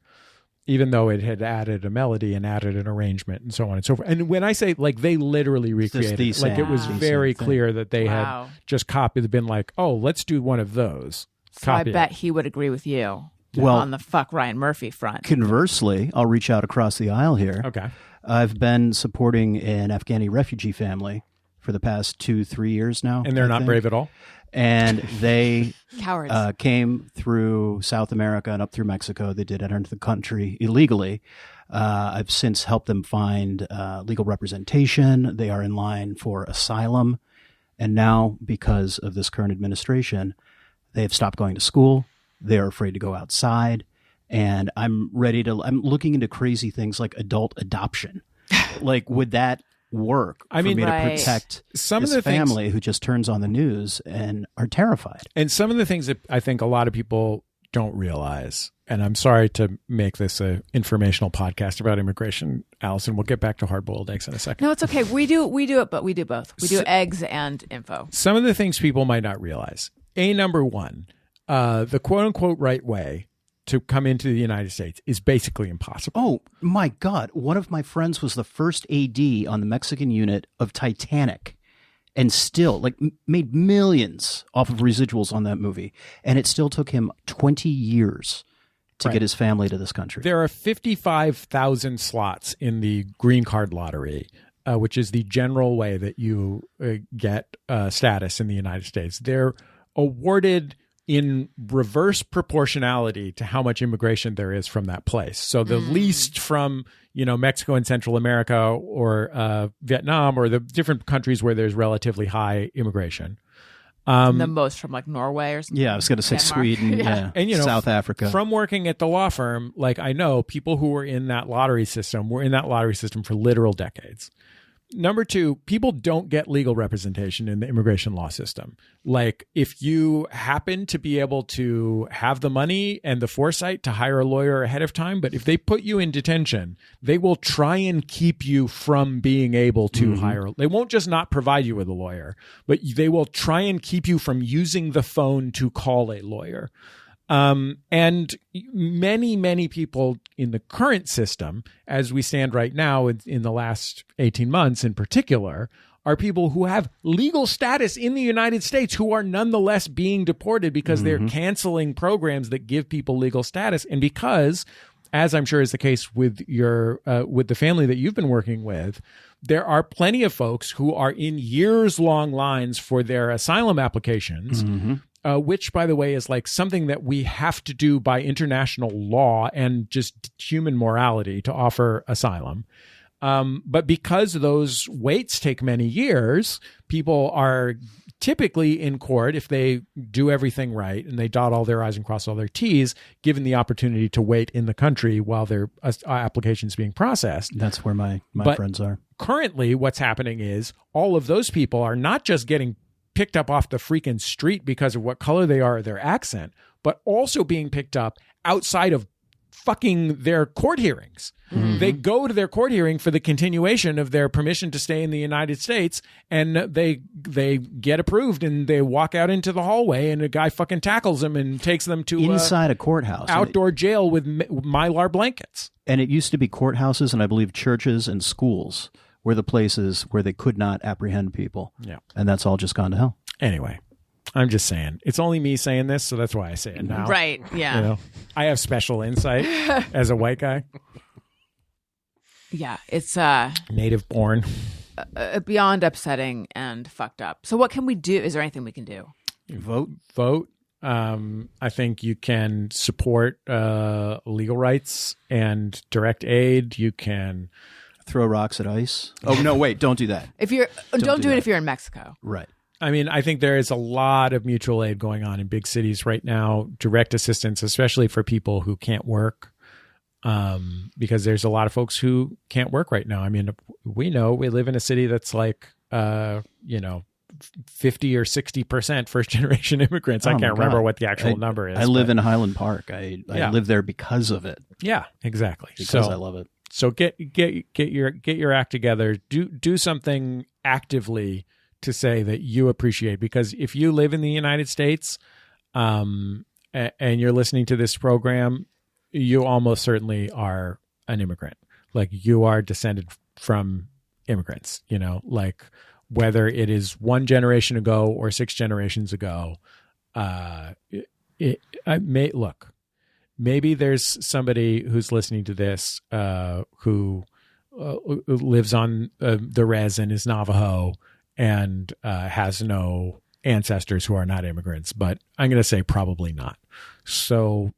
even though it had added a melody and added an arrangement and so on and so forth. And when I say, like, they literally recreated it, like, it was very clear that they had just copied, been like, oh, let's do one of those. So I bet he would agree with you on the fuck Ryan Murphy front. Conversely, I'll reach out across the aisle here. Okay. I've been supporting an Afghani refugee family for the past 2-3 years now. And they're not brave at all? And they Cowards. Came through South America and up through Mexico. They did enter into the country illegally. I've since helped them find legal representation. They are in line for asylum. And now, because of this current administration, they have stopped going to school. They are afraid to go outside. And I'm looking into crazy things like adult adoption. Like, would that work for me to protect some this of the family who just turns on the news and are terrified? And some of the things that I think a lot of people don't realize, and I'm sorry to make this an informational podcast about immigration, Allison, we'll get back to hard-boiled eggs in a second. No, it's okay. We do it, but we do both. We do eggs and info. Some of the things people might not realize. Number one, the quote-unquote right way to come into the United States is basically impossible. Oh, my God. One of my friends was the first AD on the Mexican unit of Titanic and still made millions off of residuals on that movie. And it still took him 20 years to get his family to this country. There are 55,000 slots in the green card lottery, which is the general way that you get status in the United States. They're awarded in reverse proportionality to how much immigration there is from that place. So the least from, Mexico and Central America or Vietnam or the different countries where there's relatively high immigration. The most from like Norway or something. Yeah, I was going to say Denmark. Sweden, yeah. And, South Africa. From working at the law firm, like I know people who were in that lottery system for literal decades. Number two, people don't get legal representation in the immigration law system. Like if you happen to be able to have the money and the foresight to hire a lawyer ahead of time, but if they put you in detention, they will try and keep you from being able to hire. They won't just not provide you with a lawyer, but they will try and keep you from using the phone to call a lawyer. And many people in the current system, as we stand right now in the last 18 months in particular, are people who have legal status in the United States who are nonetheless being deported because they're canceling programs that give people legal status. And because, as I'm sure is the case with with the family that you've been working with, there are plenty of folks who are in years-long lines for their asylum applications, which, by the way, is like something that we have to do by international law and just human morality to offer asylum. But because those waits take many years, people are typically in court, if they do everything right and they dot all their I's and cross all their T's, given the opportunity to wait in the country while their application is being processed. That's where my friends are. Currently, what's happening is all of those people are not just getting picked up off the freaking street because of what color they are or their accent, but also being picked up outside of fucking their court hearings. They go to their court hearing for the continuation of their permission to stay in the United States, and they get approved, and they walk out into the hallway, and a guy fucking tackles them and takes them to inside a courthouse, outdoor jail with Mylar blankets. And it used to be courthouses and I believe churches and schools were the places where they could not apprehend people. Yeah. And that's all just gone to hell. Anyway, I'm just saying. It's only me saying this, so that's why I say it now. Right, yeah. You know, I have special insight as a white guy. Yeah, it's native born. Beyond upsetting and fucked up. So what can we do? Is there anything we can do? Vote. I think you can support legal rights and direct aid. You can throw rocks at ICE. Oh no, wait, don't do that. If you're don't do it if you're in Mexico. Right. I mean, I think there is a lot of mutual aid going on in big cities right now, direct assistance, especially for people who can't work, because there's a lot of folks who can't work right now. I mean, we live in a city that's like, 50 or 60% first generation immigrants. I can't remember what the actual number is. I live in Highland Park. I live there because of it. Yeah, exactly. Because I love it. So get your act together. Do something actively to say that you appreciate, because if you live in the United States, and you're listening to this program, you almost certainly are an immigrant. Like you are descended from immigrants, like whether it is one generation ago or 6 generations ago. Maybe there's somebody who's listening to this who lives on the res and is Navajo and has no ancestors who are not immigrants, but I'm going to say probably not. So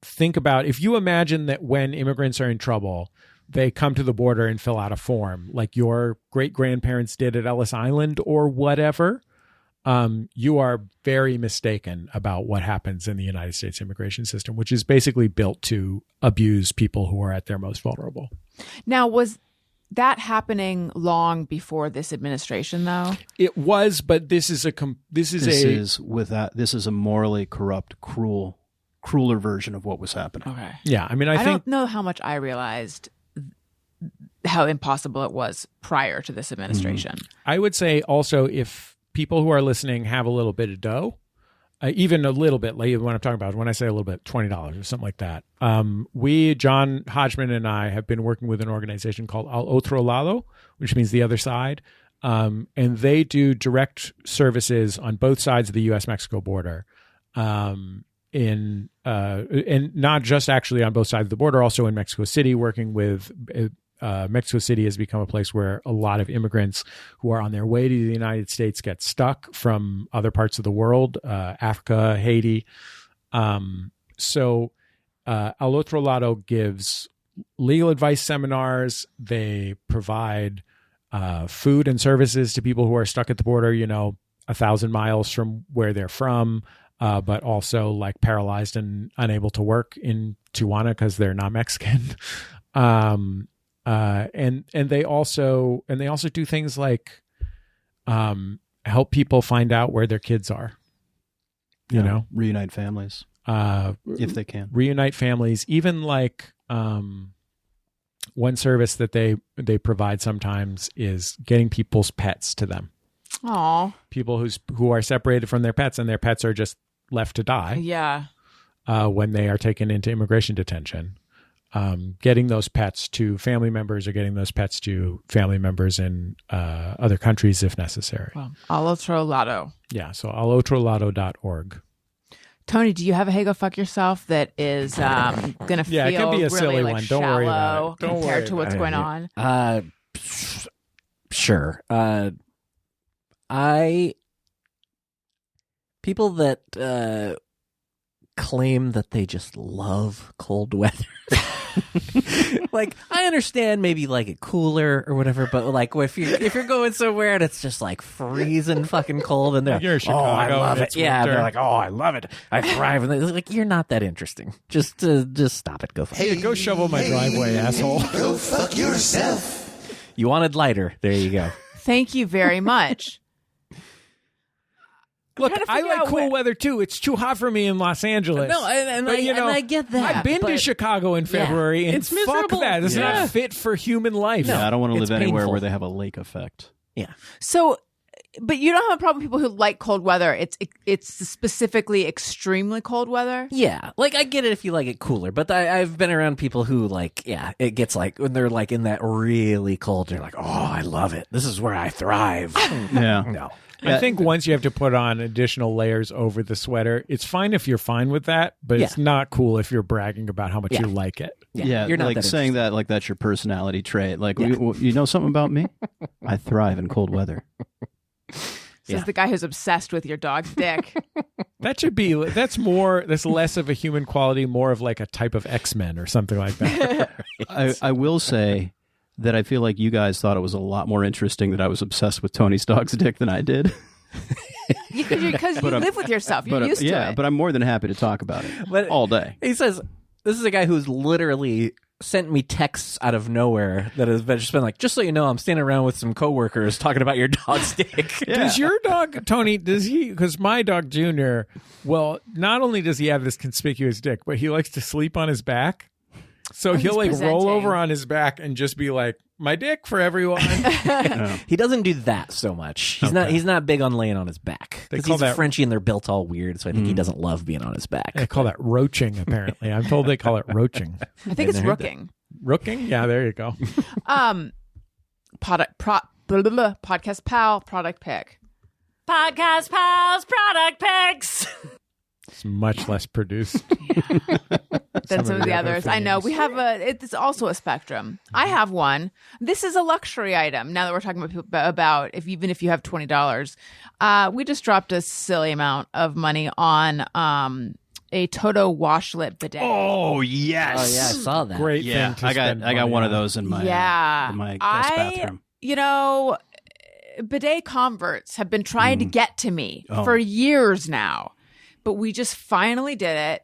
think about, if you imagine that when immigrants are in trouble, they come to the border and fill out a form like your great-grandparents did at Ellis Island or whatever, you are very mistaken about what happens in the United States immigration system, which is basically built to abuse people who are at their most vulnerable. Now, was that happening long before this administration, though? It was, but this is a morally corrupt, crueler version of what was happening. Okay. Yeah, I mean, I think, don't know how much I realized how impossible it was prior to this administration. I would say also, if people who are listening have a little bit of dough, even a little bit, like when I'm talking about, when I say a little bit, $20 or something like that. John Hodgman and I have been working with an organization called Al Otro Lado, which means the other side. And they do direct services on both sides of the U.S.-Mexico border. And not just actually on both sides of the border, also in Mexico City, working with Mexico City has become a place where a lot of immigrants who are on their way to the United States get stuck from other parts of the world, Africa, Haiti. So Al Otro Lado gives legal advice seminars. They provide food and services to people who are stuck at the border. 1,000 miles from where they're from, but also like paralyzed and unable to work in Tijuana because they're not Mexican. And they also do things like help people find out where their kids are. You know, reunite families if they can. Reunite families, even like one service that they provide sometimes is getting people's pets to them. Aw. People who are separated from their pets and their pets are just left to die. Yeah. When they are taken into immigration detention. Getting those pets to family members or getting those pets to family members in other countries if necessary. Well, Allotrolato. Yeah, so allotrolato.org. Tony, do you have a "Hey, go fuck yourself" that is going to feel it can be a really silly like one. Don't worry about shallow it. Don't compared worry to what's about going on? Sure. People that claim that they just love cold weather. Like, I understand maybe like it cooler or whatever, but like if you're going somewhere and it's just like freezing fucking cold and they're Like you're in oh, I Chicago love and it. it's Yeah, winter. they're like, oh, I love it. I thrive. And they're like, you're not that interesting. Just stop it. Go fuck Hey, go shovel my driveway, asshole. Go fuck yourself. You wanted lighter. There you go. Thank you very much. Look, trying to I figure like out cool where- weather too. It's too hot for me in Los Angeles. No, and But, you know, I get that. I've been to but- Chicago in February, and it's fuck miserable. that. It's Yeah. not fit for human life. Yeah, I don't want to it's live anywhere painful. where they have a lake effect. Yeah. So, but you don't have a problem with people who like cold weather. It's specifically extremely cold weather. Yeah, like I get it if you like it cooler, but I've been around people who like, yeah, it gets like when they're like in that really cold, they're like, oh, I love it. This is where I thrive. Yeah. No. I think once you have to put on additional layers over the sweater, it's fine if you're fine with that, but it's not cool if you're bragging about how much you like it. Yeah, you're not like that saying that like that's your personality trait. Like, you know something about me? I thrive in cold weather. Says the guy who's obsessed with your dog's dick. That should be, that's less of a human quality, more of like a type of X-Men or something like that. I will say that I feel like you guys thought it was a lot more interesting that I was obsessed with Tony's dog's dick than I did. Because you live with yourself. You're But used to it. but I'm more than happy to talk about it all day. He says, this is a guy who's literally sent me texts out of nowhere that has just been like, just so you know, I'm standing around with some coworkers talking about your dog's dick. Does your dog, Tony, because my dog Junior, well, not only does he have this conspicuous dick, but he likes to sleep on his back. So he'll like he's roll presenting. over on his back and just be like, my dick for everyone. He doesn't do that so much. He's not big on laying on his back. They Because call he's a that- Frenchie and they're built all weird, so I think he doesn't love being on his back. They call that roaching, apparently. I'm told they call it roaching. I think it's never heard that. rooking. Rooking? Yeah, there you go. Podcast pal product pick. Podcast pals product picks. It's much less produced. Than some of the others. I know things. we have it's also a spectrum. I have one. This is a luxury item. Now that we're talking about even if you have $20, we just dropped a silly amount of money on a Toto washlet bidet. Oh yes! Oh, yeah, I saw that. Great Yeah, thing to I spend got money one of on. those in my Yeah. in my guest bathroom. You know, bidet converts have been trying to get to me Oh. for years now, but we just finally did it.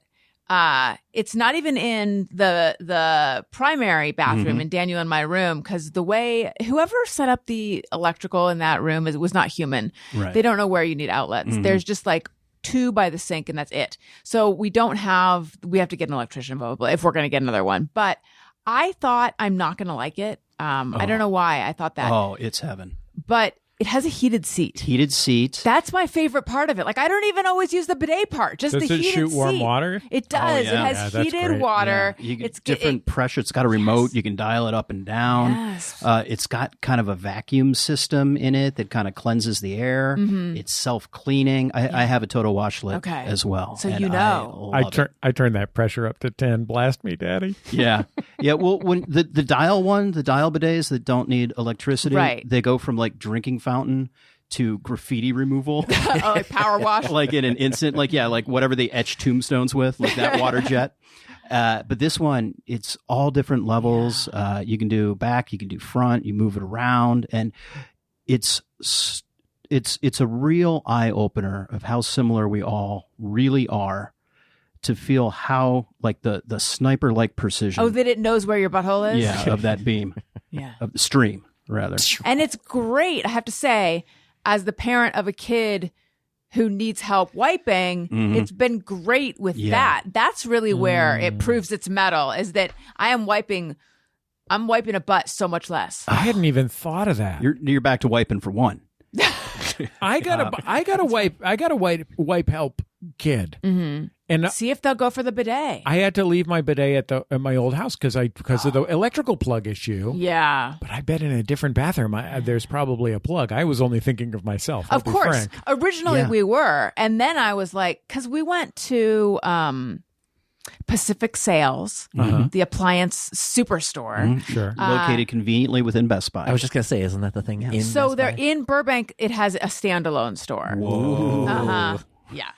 It's not even in the primary bathroom in Daniel and my room because the way whoever set up the electrical in that room was not human. Right. They don't know where you need outlets. There's just like two by the sink and that's it. So we have to get an electrician blah, blah, blah, if we're going to get another one. But I thought I'm not going to like it. I don't know why I thought that, Oh, it's heaven. but it has a heated seat. Heated seat. That's my favorite part of it. Like I don't even always use the bidet part. Just Does the it heated shoot warm seat. water? It does. yeah. It has Yeah, that's heated great. water. You get It's different pressure. It's got a remote. You can dial it up and down. Yes. It's got kind of a vacuum system in it that kind of cleanses the air. It's self-cleaning. I have a Toto washlet Okay. as well. So and you know. I love it. I turned that pressure up to 10. Blast me, Daddy. Yeah. Yeah. Well, when the dial bidets that don't need electricity, Right. they go from like drinking fountain to graffiti removal. Oh, like power wash. Like in an instant, like whatever they etch tombstones with, like that water jet. But this one, it's all different levels. You can do back, you can do front, you move it around, and it's it's a real eye opener of how similar we all really are. To feel how like the sniper like precision. Oh, that it knows where your butthole is? Yeah, of that beam. Yeah. Of the stream, rather. And it's great, I have to say, as the parent of a kid who needs help wiping, it's been great with that. That's really where it proves its mettle, is that I'm wiping a butt so much less. I hadn't even thought of that. You're back to wiping for one. I gotta wipe help kid. And See if they'll go for the bidet. I had to leave my bidet at my old house because of the electrical plug issue. Yeah. But I bet in a different bathroom there's probably a plug. I was only thinking of myself. I'll Of be course. frank. Originally we were. And then I was like, because we went to Pacific Sales, the appliance superstore. Sure. Located conveniently within Best Buy. I was just gonna say, isn't that the thing? In So Best they're Buy? in Burbank. It has a standalone store. Whoa. Yeah.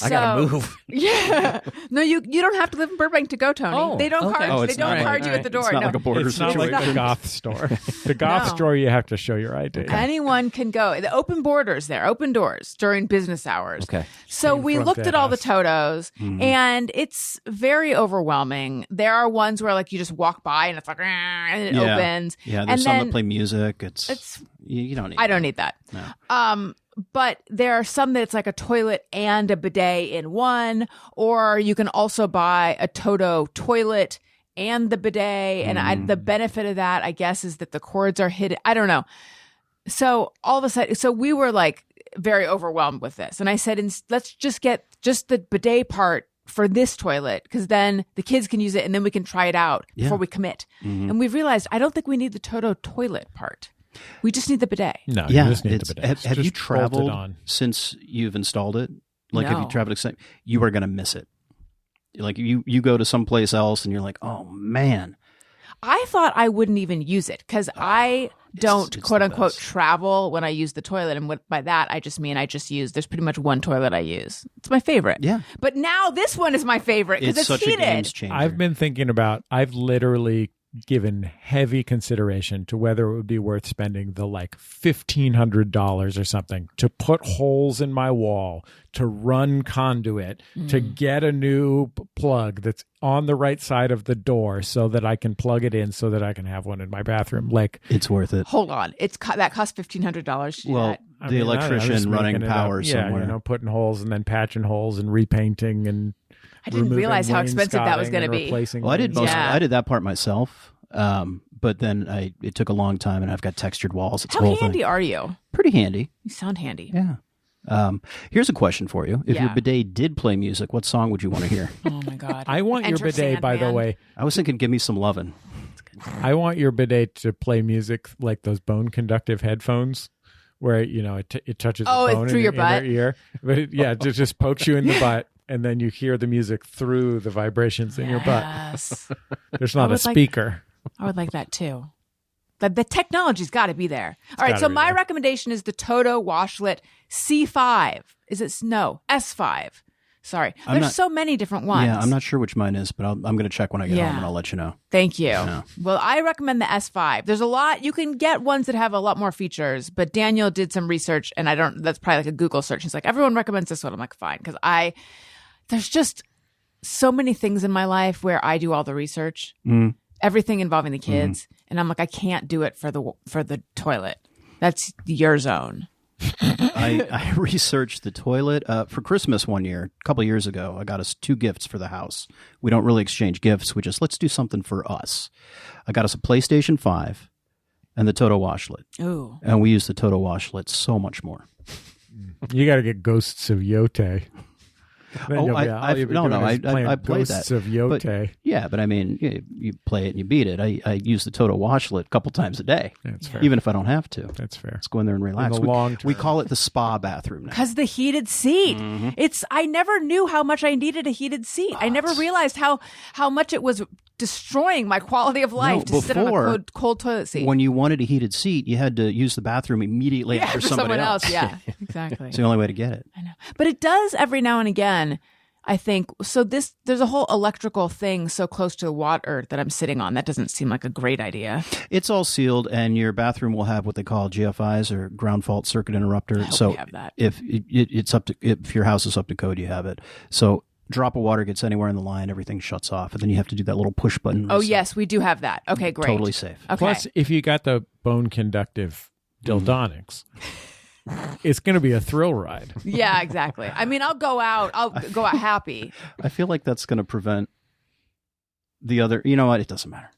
I gotta move. Yeah. No, you don't have to live in Burbank to go, Tony. Oh, they don't okay. card. Oh, They it's don't not card right. you at the door. It's not no. like a border It's not like situation. the goth store. The goth No. store, you have to show your ID. Anyone can go. The open borders there, open doors during business hours. Okay. So In we front looked dead at all the ass. Totos, and it's very overwhelming. There are ones where like you just walk by and it's like, and it opens. Yeah, and there's some then that play music. it's you don't need I don't need that. No. But there are some that it's like a toilet and a bidet in one, or you can also buy a Toto toilet and the bidet. And the benefit of that, I guess, is that the cords are hidden. I don't know. So all of a sudden, so we were like very overwhelmed with this. And I said, let's just get just the bidet part for this toilet, because then the kids can use it and then we can try it out before we commit. And we've realized, I don't think we need the Toto toilet part. We just need the bidet. No, Yeah, you just need it's- the bidet. have you Just bolt it traveled on. since you've installed it? Like, have No. you traveled? You are going to miss it. Like you go to someplace else and you're like, oh man, I thought I wouldn't even use it because I don't it's quote the unquote best. travel when I use the toilet. And by that, I just mean I just use, there's pretty much one toilet I use. It's my favorite. Yeah. But now this one is my favorite because it's such heated. a games changer. I've been thinking about, I've literally given heavy consideration to whether it would be worth spending the like $1,500 or something to put holes in my wall, to run conduit, to get a new plug that's on the right side of the door so that I can plug it in so that I can have one in my bathroom. Like, It's worth it. Hold on. That costs $1,500 to do Well, that. I the mean, I was electrician running making it power up. Yeah, somewhere. you know, putting holes and then patching holes and repainting and I didn't realize how expensive that was going to be. Well, I did most. Yeah. I did that part myself. But then it took a long time, and I've got textured walls. It's a How whole handy thing. are you? Pretty handy. You sound handy. Yeah. Here's a question for you: If your Yeah. bidet did play music, what song would you want to hear? Oh my God. I want your Enter bidet, by the Sandman. way. I was thinking, "Give Me Some Lovin'." I want your bidet to play music like those bone conductive headphones, where you know it touches Oh, the it's bone through in your your inner butt? ear, but it just pokes you in the butt, and then you hear the music through the vibrations in your butt. Yes. There's not a would like- speaker. I would like that too. The technology's got to be there. All right, gotta so be my there. recommendation is the Toto washlet C5. Is it no S5? Sorry, there's not- so many different ones. Yeah, I'm not sure which mine is, but I'm going to check when I get Yeah. home, and I'll let you know. Thank you. Well, I recommend the S5. There's a lot you can get ones that have a lot more features, but Daniel did some research, and that's probably like a Google search. He's like, everyone recommends this one. I'm like, fine, because there's just so many things in my life where I do all the research, everything involving the kids, and I'm like, I can't do it for the toilet. That's your zone. I researched the toilet for Christmas one year, a couple years ago. I got us 2 gifts for the house. We don't really exchange gifts. We just let's do something for us. I got us a PlayStation 5 and the Toto washlet, Ooh. and we use the Toto washlet so much more. You got to get Ghosts of Yote. Then Oh, you'll be- I- all I've- you'll be no, doing no, is I playing played Ghosts that. of Yote. But- Yeah, but I mean, you play it and you beat it. I use the Toto washlet a couple times a day, That's fair. even if I don't have to. That's fair. Let's go in there and relax. the We- long we term. call it the spa bathroom now. Because the heated seat. I never knew how much I needed a heated seat. I never realized how much it was destroying my quality of life to sit on a before, cold toilet seat. When you wanted a heated seat, you had to use the bathroom immediately after for somebody someone else. else. Yeah, exactly. It's the only way to get it. I know. But it does every now and again. I think so. There's a whole electrical thing so close to the water that I'm sitting on. That doesn't seem like a great idea. It's all sealed, and your bathroom will have what they call GFIs or ground fault circuit interrupter. I hope so we have that. if it's up to, if your house is up to code, you have it. So drop of water gets anywhere in the line, everything shuts off, and then you have to do that little push button. Oh reset. yes, we do have that. Okay, great. Totally safe. Okay. Plus, if you got the bone conductive Dildonics, it's going to be a thrill ride. Yeah, exactly. I mean, I'll go out happy. I feel like that's going to prevent the other. You know what? It doesn't matter.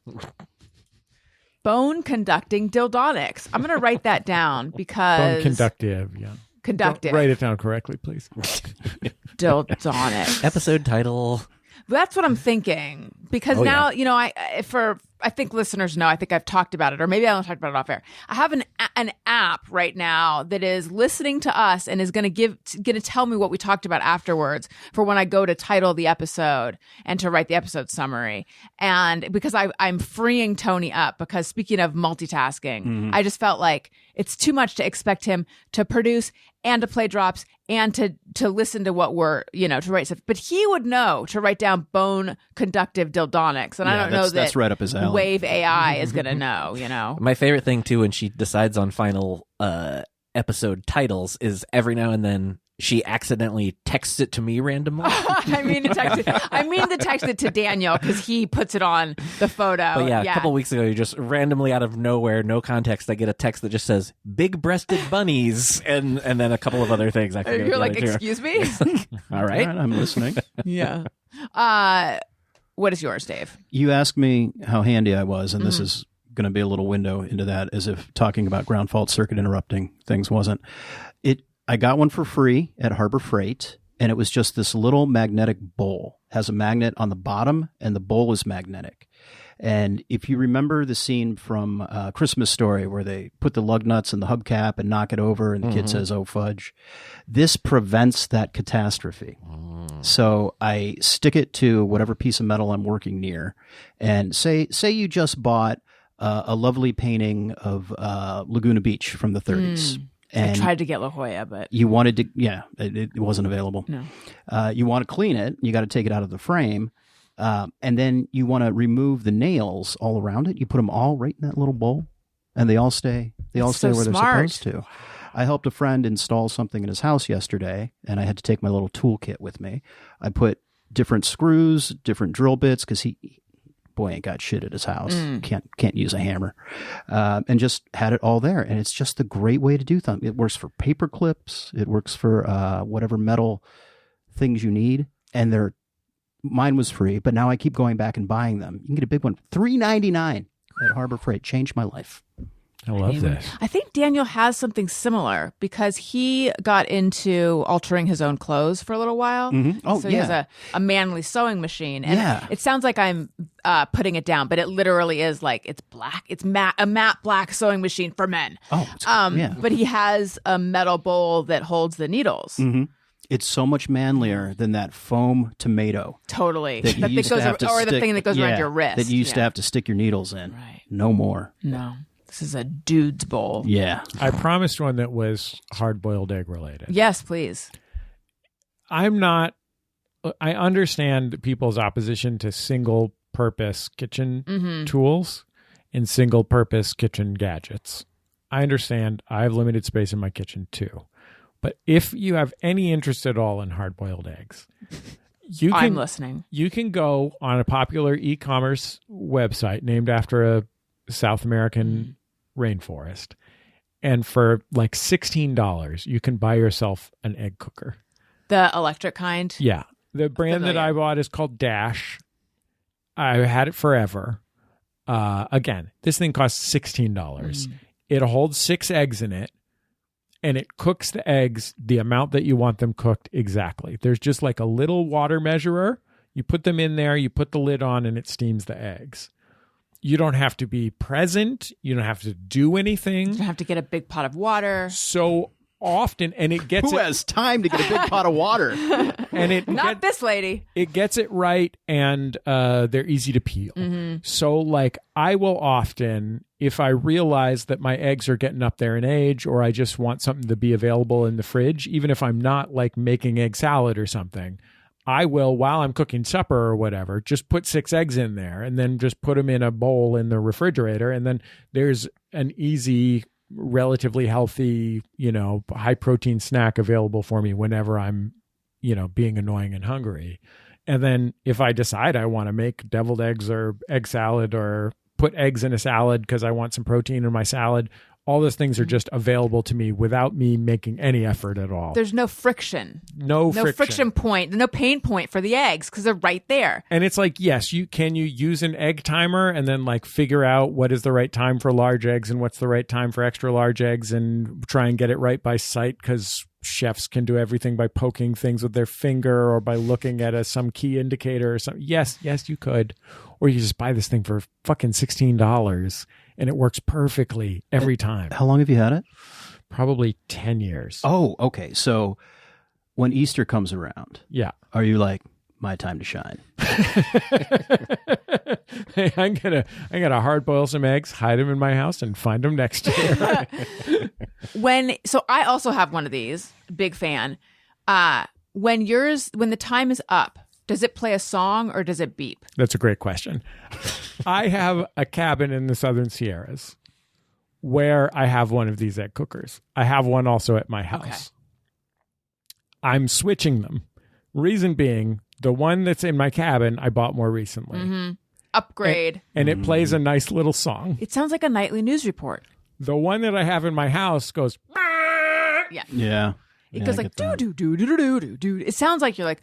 Bone conducting Dildonics. I'm going to write that down because Bone conductive, yeah. Conductive. Write it down correctly, please. Dildonics. Episode title. That's what I'm thinking. Because now, you know, I think listeners know, I think I've talked about it, or maybe I don't talk about it off air. I have an app right now that is listening to us and is going to tell me what we talked about afterwards for when I go to title the episode and to write the episode summary. And because I'm freeing Tony up, because speaking of multitasking, I just felt like it's too much to expect him to produce and to play drops and to listen to what we're, to write stuff. But he would know to write down bone conductive Dildonics. And I don't know that's right up his alley. Wave AI is going to know, My favorite thing, too, when she decides on final episode titles is every now and then she accidentally texts it to me randomly. I mean to text it to Daniel because he puts it on the photo. But yeah, a couple weeks ago, you just randomly out of nowhere, no context, I get a text that just says "big-breasted bunnies" and then a couple of other things. I forget. You're like, excuse me? All right, I'm listening. Yeah. What is yours, Dave? You asked me how handy I was, and this is going to be a little window into that, as if talking about ground fault circuit interrupting things wasn't. I got one for free at Harbor Freight, and it was just this little magnetic bowl. Has a magnet on the bottom, and the bowl is magnetic. And if you remember the scene from Christmas Story where they put the lug nuts in the hubcap and knock it over, and the kid says, "Oh, fudge," this prevents that catastrophe. So I stick it to whatever piece of metal I'm working near, and say you just bought a lovely painting of Laguna Beach from the 30s. And I tried to get La Jolla, but you wanted to, it wasn't available. No. You want to clean it. You got to take it out of the frame. And then you want to remove the nails all around it. You put them all right in that little bowl, and they all stay where so they're smart. supposed to. I helped a friend install something in his house yesterday, and I had to take my little toolkit with me. I put different screws, different drill bits, because he ain't got shit at his house. Can't use a hammer, and just had it all there. And it's just a great way to do things. It works for paper clips. It works for whatever metal things you need. And mine was free, but now I keep going back and buying them. You can get a big one, $3.99 at Harbor Freight. Changed my life. I love this. I think Daniel has something similar because he got into altering his own clothes for a little while. Oh, so he has a manly sewing machine. And it sounds like I'm putting it down, but it literally is like, it's black. It's a matte black sewing machine for men. Oh, it's But he has a metal bowl that holds the needles. It's so much manlier than that foam tomato. Totally. That The thing that goes around your wrist. That you used to have to stick your needles in. Right. No more. No. This is a dude's bowl. Yeah. I promised one that was hard-boiled egg related. Yes, please. I understand people's opposition to single-purpose kitchen tools and single-purpose kitchen gadgets. I understand. I have limited space in my kitchen too. But if you have any interest at all in hard-boiled eggs, I'm listening. You can go on a popular e-commerce website named after a South American rainforest, and for like $16 you can buy yourself an egg cooker. The electric kind? Yeah. The brand that I bought is called Dash. I had it forever. Again, this thing costs $16. It holds 6 eggs in it, and it cooks the eggs the amount that you want them cooked exactly. There's just like a little water measurer. You put them in there, you put the lid on, and it steams the eggs. You don't have to be present. You don't have to do anything. You don't have to get a big pot of water. So often, and it gets Who has time to get a big pot of water? And Not this lady. It gets it right, and they're easy to peel. So, like, I will often, if I realize that my eggs are getting up there in age, or I just want something to be available in the fridge, even if I'm not like making egg salad or something, I will, while I'm cooking supper or whatever, just put 6 eggs in there and then just put them in a bowl in the refrigerator. And then there's an easy, relatively healthy, high protein snack available for me whenever I'm, being annoying and hungry. And then if I decide I want to make deviled eggs or egg salad or put eggs in a salad because I want some protein in my salad, all those things are just available to me without me making any effort at all. There's no friction. No friction point, no pain point for the eggs because they're right there. And it's like, yes, you use an egg timer and then like figure out what is the right time for large eggs and what's the right time for extra large eggs and try and get it right by sight because chefs can do everything by poking things with their finger or by looking at some key indicator or something. Yes, you could. Or you just buy this thing for fucking $16 and it works perfectly every time. How long have you had it? Probably 10 years. Oh, okay. So when Easter comes around, yeah, are you like, my time to shine? Hey, I'm gonna hard boil some eggs, hide them in my house, and find them next year. So I also have one of these. Big fan. When the time is up, does it play a song or does it beep? That's a great question. I have a cabin in the Southern Sierras where I have one of these egg cookers. I have one also at my house. Okay. I'm switching them. Reason being, the one that's in my cabin I bought more recently. Mm-hmm. Upgrade. And it plays a nice little song. It sounds like a nightly news report. The one that I have in my house goes... Yeah. Yeah. It goes like do. It sounds like you're like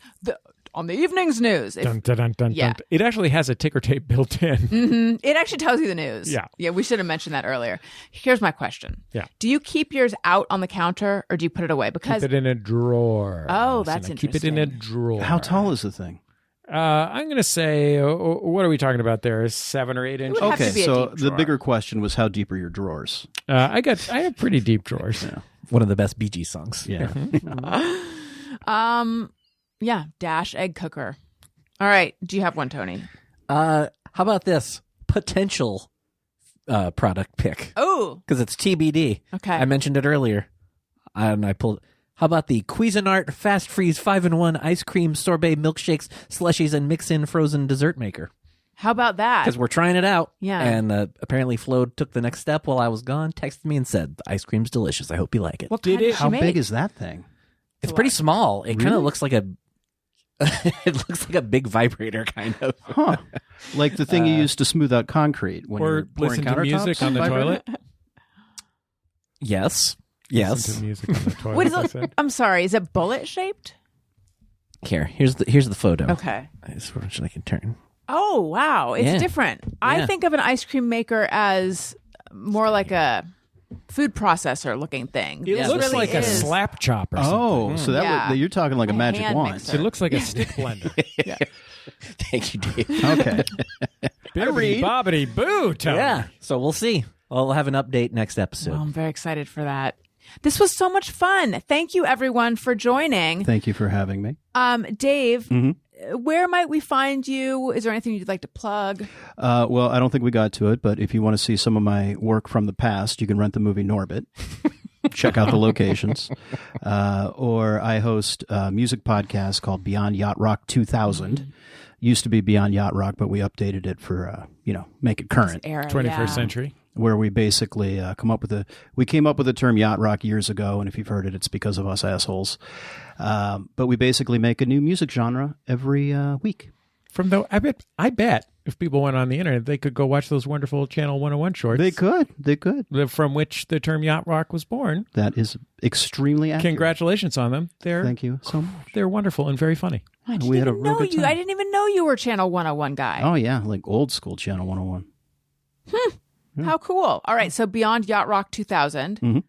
on the evening's news. Dun, dun, dun, dun, Yeah. dun. It actually has a ticker tape built in. Mm-hmm. It actually tells you the news. Yeah. Yeah, we should have mentioned that earlier. Here's my question. Yeah. Do you keep yours out on the counter or do you put it away? Because Keep it in a drawer. Oh, that's Keep it in a interesting. drawer. How tall is the thing? I'm going to say, what are we talking about there? 7 or 8 inches? would have Okay, to be a so deep the drawer. bigger question was how deep are your drawers? I have pretty deep drawers. Yeah. One of the best Bee Gees songs. Yeah. Yeah, Dash egg cooker. All right. Do you have one, Tony? How about this potential product pick? Oh, Because it's TBD. okay. I mentioned it earlier, and I pulled. How about the Cuisinart Fast Freeze 5-in-1 ice cream sorbet milkshakes, slushies, and mix-in frozen dessert maker? How about that? Because we're trying it out. Yeah. And apparently Flo took the next step while I was gone, texted me and said, the ice cream's delicious. I hope you like it. What Did kind it- does she How make? big is that thing? It's pretty small. It kind Really? of looks like a... it looks like a big vibrator, kind of. Huh. Like the thing you use to smooth out concrete when you're Or pouring listen to countertops? music on the Vibrator? toilet? Yes. Listen Yes. to music on the toilet, What is I it? said. I'm sorry. Is it bullet shaped? Here's the photo. Okay. I can turn. Oh, wow. It's Yeah. different. I Yeah. think of an ice cream maker as more like a food processor looking thing. It This looks really like a is- slap chop or something. Oh, so that Yeah. you're talking like a magic hand wand. mixer. It looks like a stick blender. Thank you, Dave. Okay. Bibbidi bobbidi boo, Tony. Yeah. So we'll see. I'll have an update next episode. Well, I'm very excited for that. This was so much fun. Thank you, everyone, for joining. Thank you for having me. Dave, Mm-hmm. where might we find you? Is there anything you'd like to plug? Well, I don't think we got to it, but if you want to see some of my work from the past, you can rent the movie Norbit. Check out the locations. Or I host a music podcast called Beyond Yacht Rock 2000. Used to be Beyond Yacht Rock, but we updated it for, make it current. Era, 21st yeah. century. Where we basically we came up with the term yacht rock years ago, and if you've heard it, it's because of us assholes. But we basically make a new music genre every week. I bet if people went on the internet, they could go watch those wonderful Channel 101 shorts. They could. From which the term yacht rock was born. That is extremely accurate. Congratulations on them. Thank you so much. They're wonderful and very funny. I didn't We had a even real know good you. time. I didn't even know you were Channel 101 guy. Oh yeah, like old school Channel 101. How cool. All right. So Beyond Yacht Rock 2000. Mhm.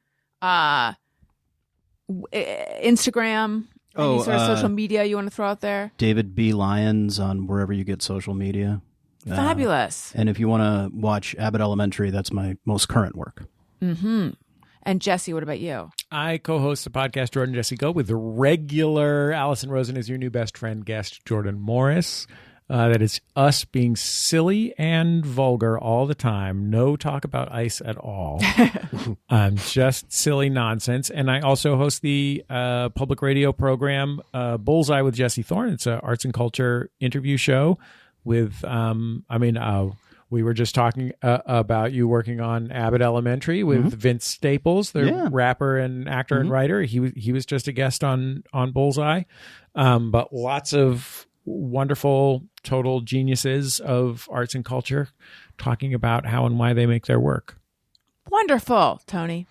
Instagram. Any Oh, sort of social media you want to throw out there? David B. Lyons on wherever you get social media. Fabulous. And if you want to watch Abbott Elementary, that's my most current work. And Jesse, what about you? I co-host the podcast Jordan Jesse Go with the regular Allison Rosen as your new best friend guest, Jordan Morris. that it's us being silly and vulgar all the time. No talk about ice at all. Just silly nonsense. And I also host the public radio program Bullseye with Jesse Thorn. It's an arts and culture interview show with, we were just talking about you working on Abbott Elementary with Vince Staples, the rapper and actor and writer. He was just a guest on Bullseye. But lots of wonderful total geniuses of arts and culture talking about how and why they make their work. Wonderful, Tony.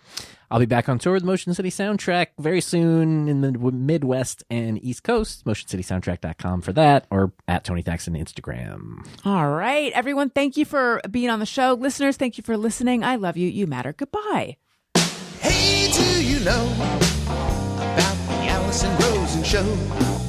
I'll be back on tour with Motion City Soundtrack very soon in the Midwest and East Coast. MotionCitySoundtrack.com for that, or at Tony Thaxton Instagram. All right, everyone, thank you for being on the show. Listeners, thank you for listening. I love you. You matter. Goodbye. Hey, do you know about the Allison Rosen show?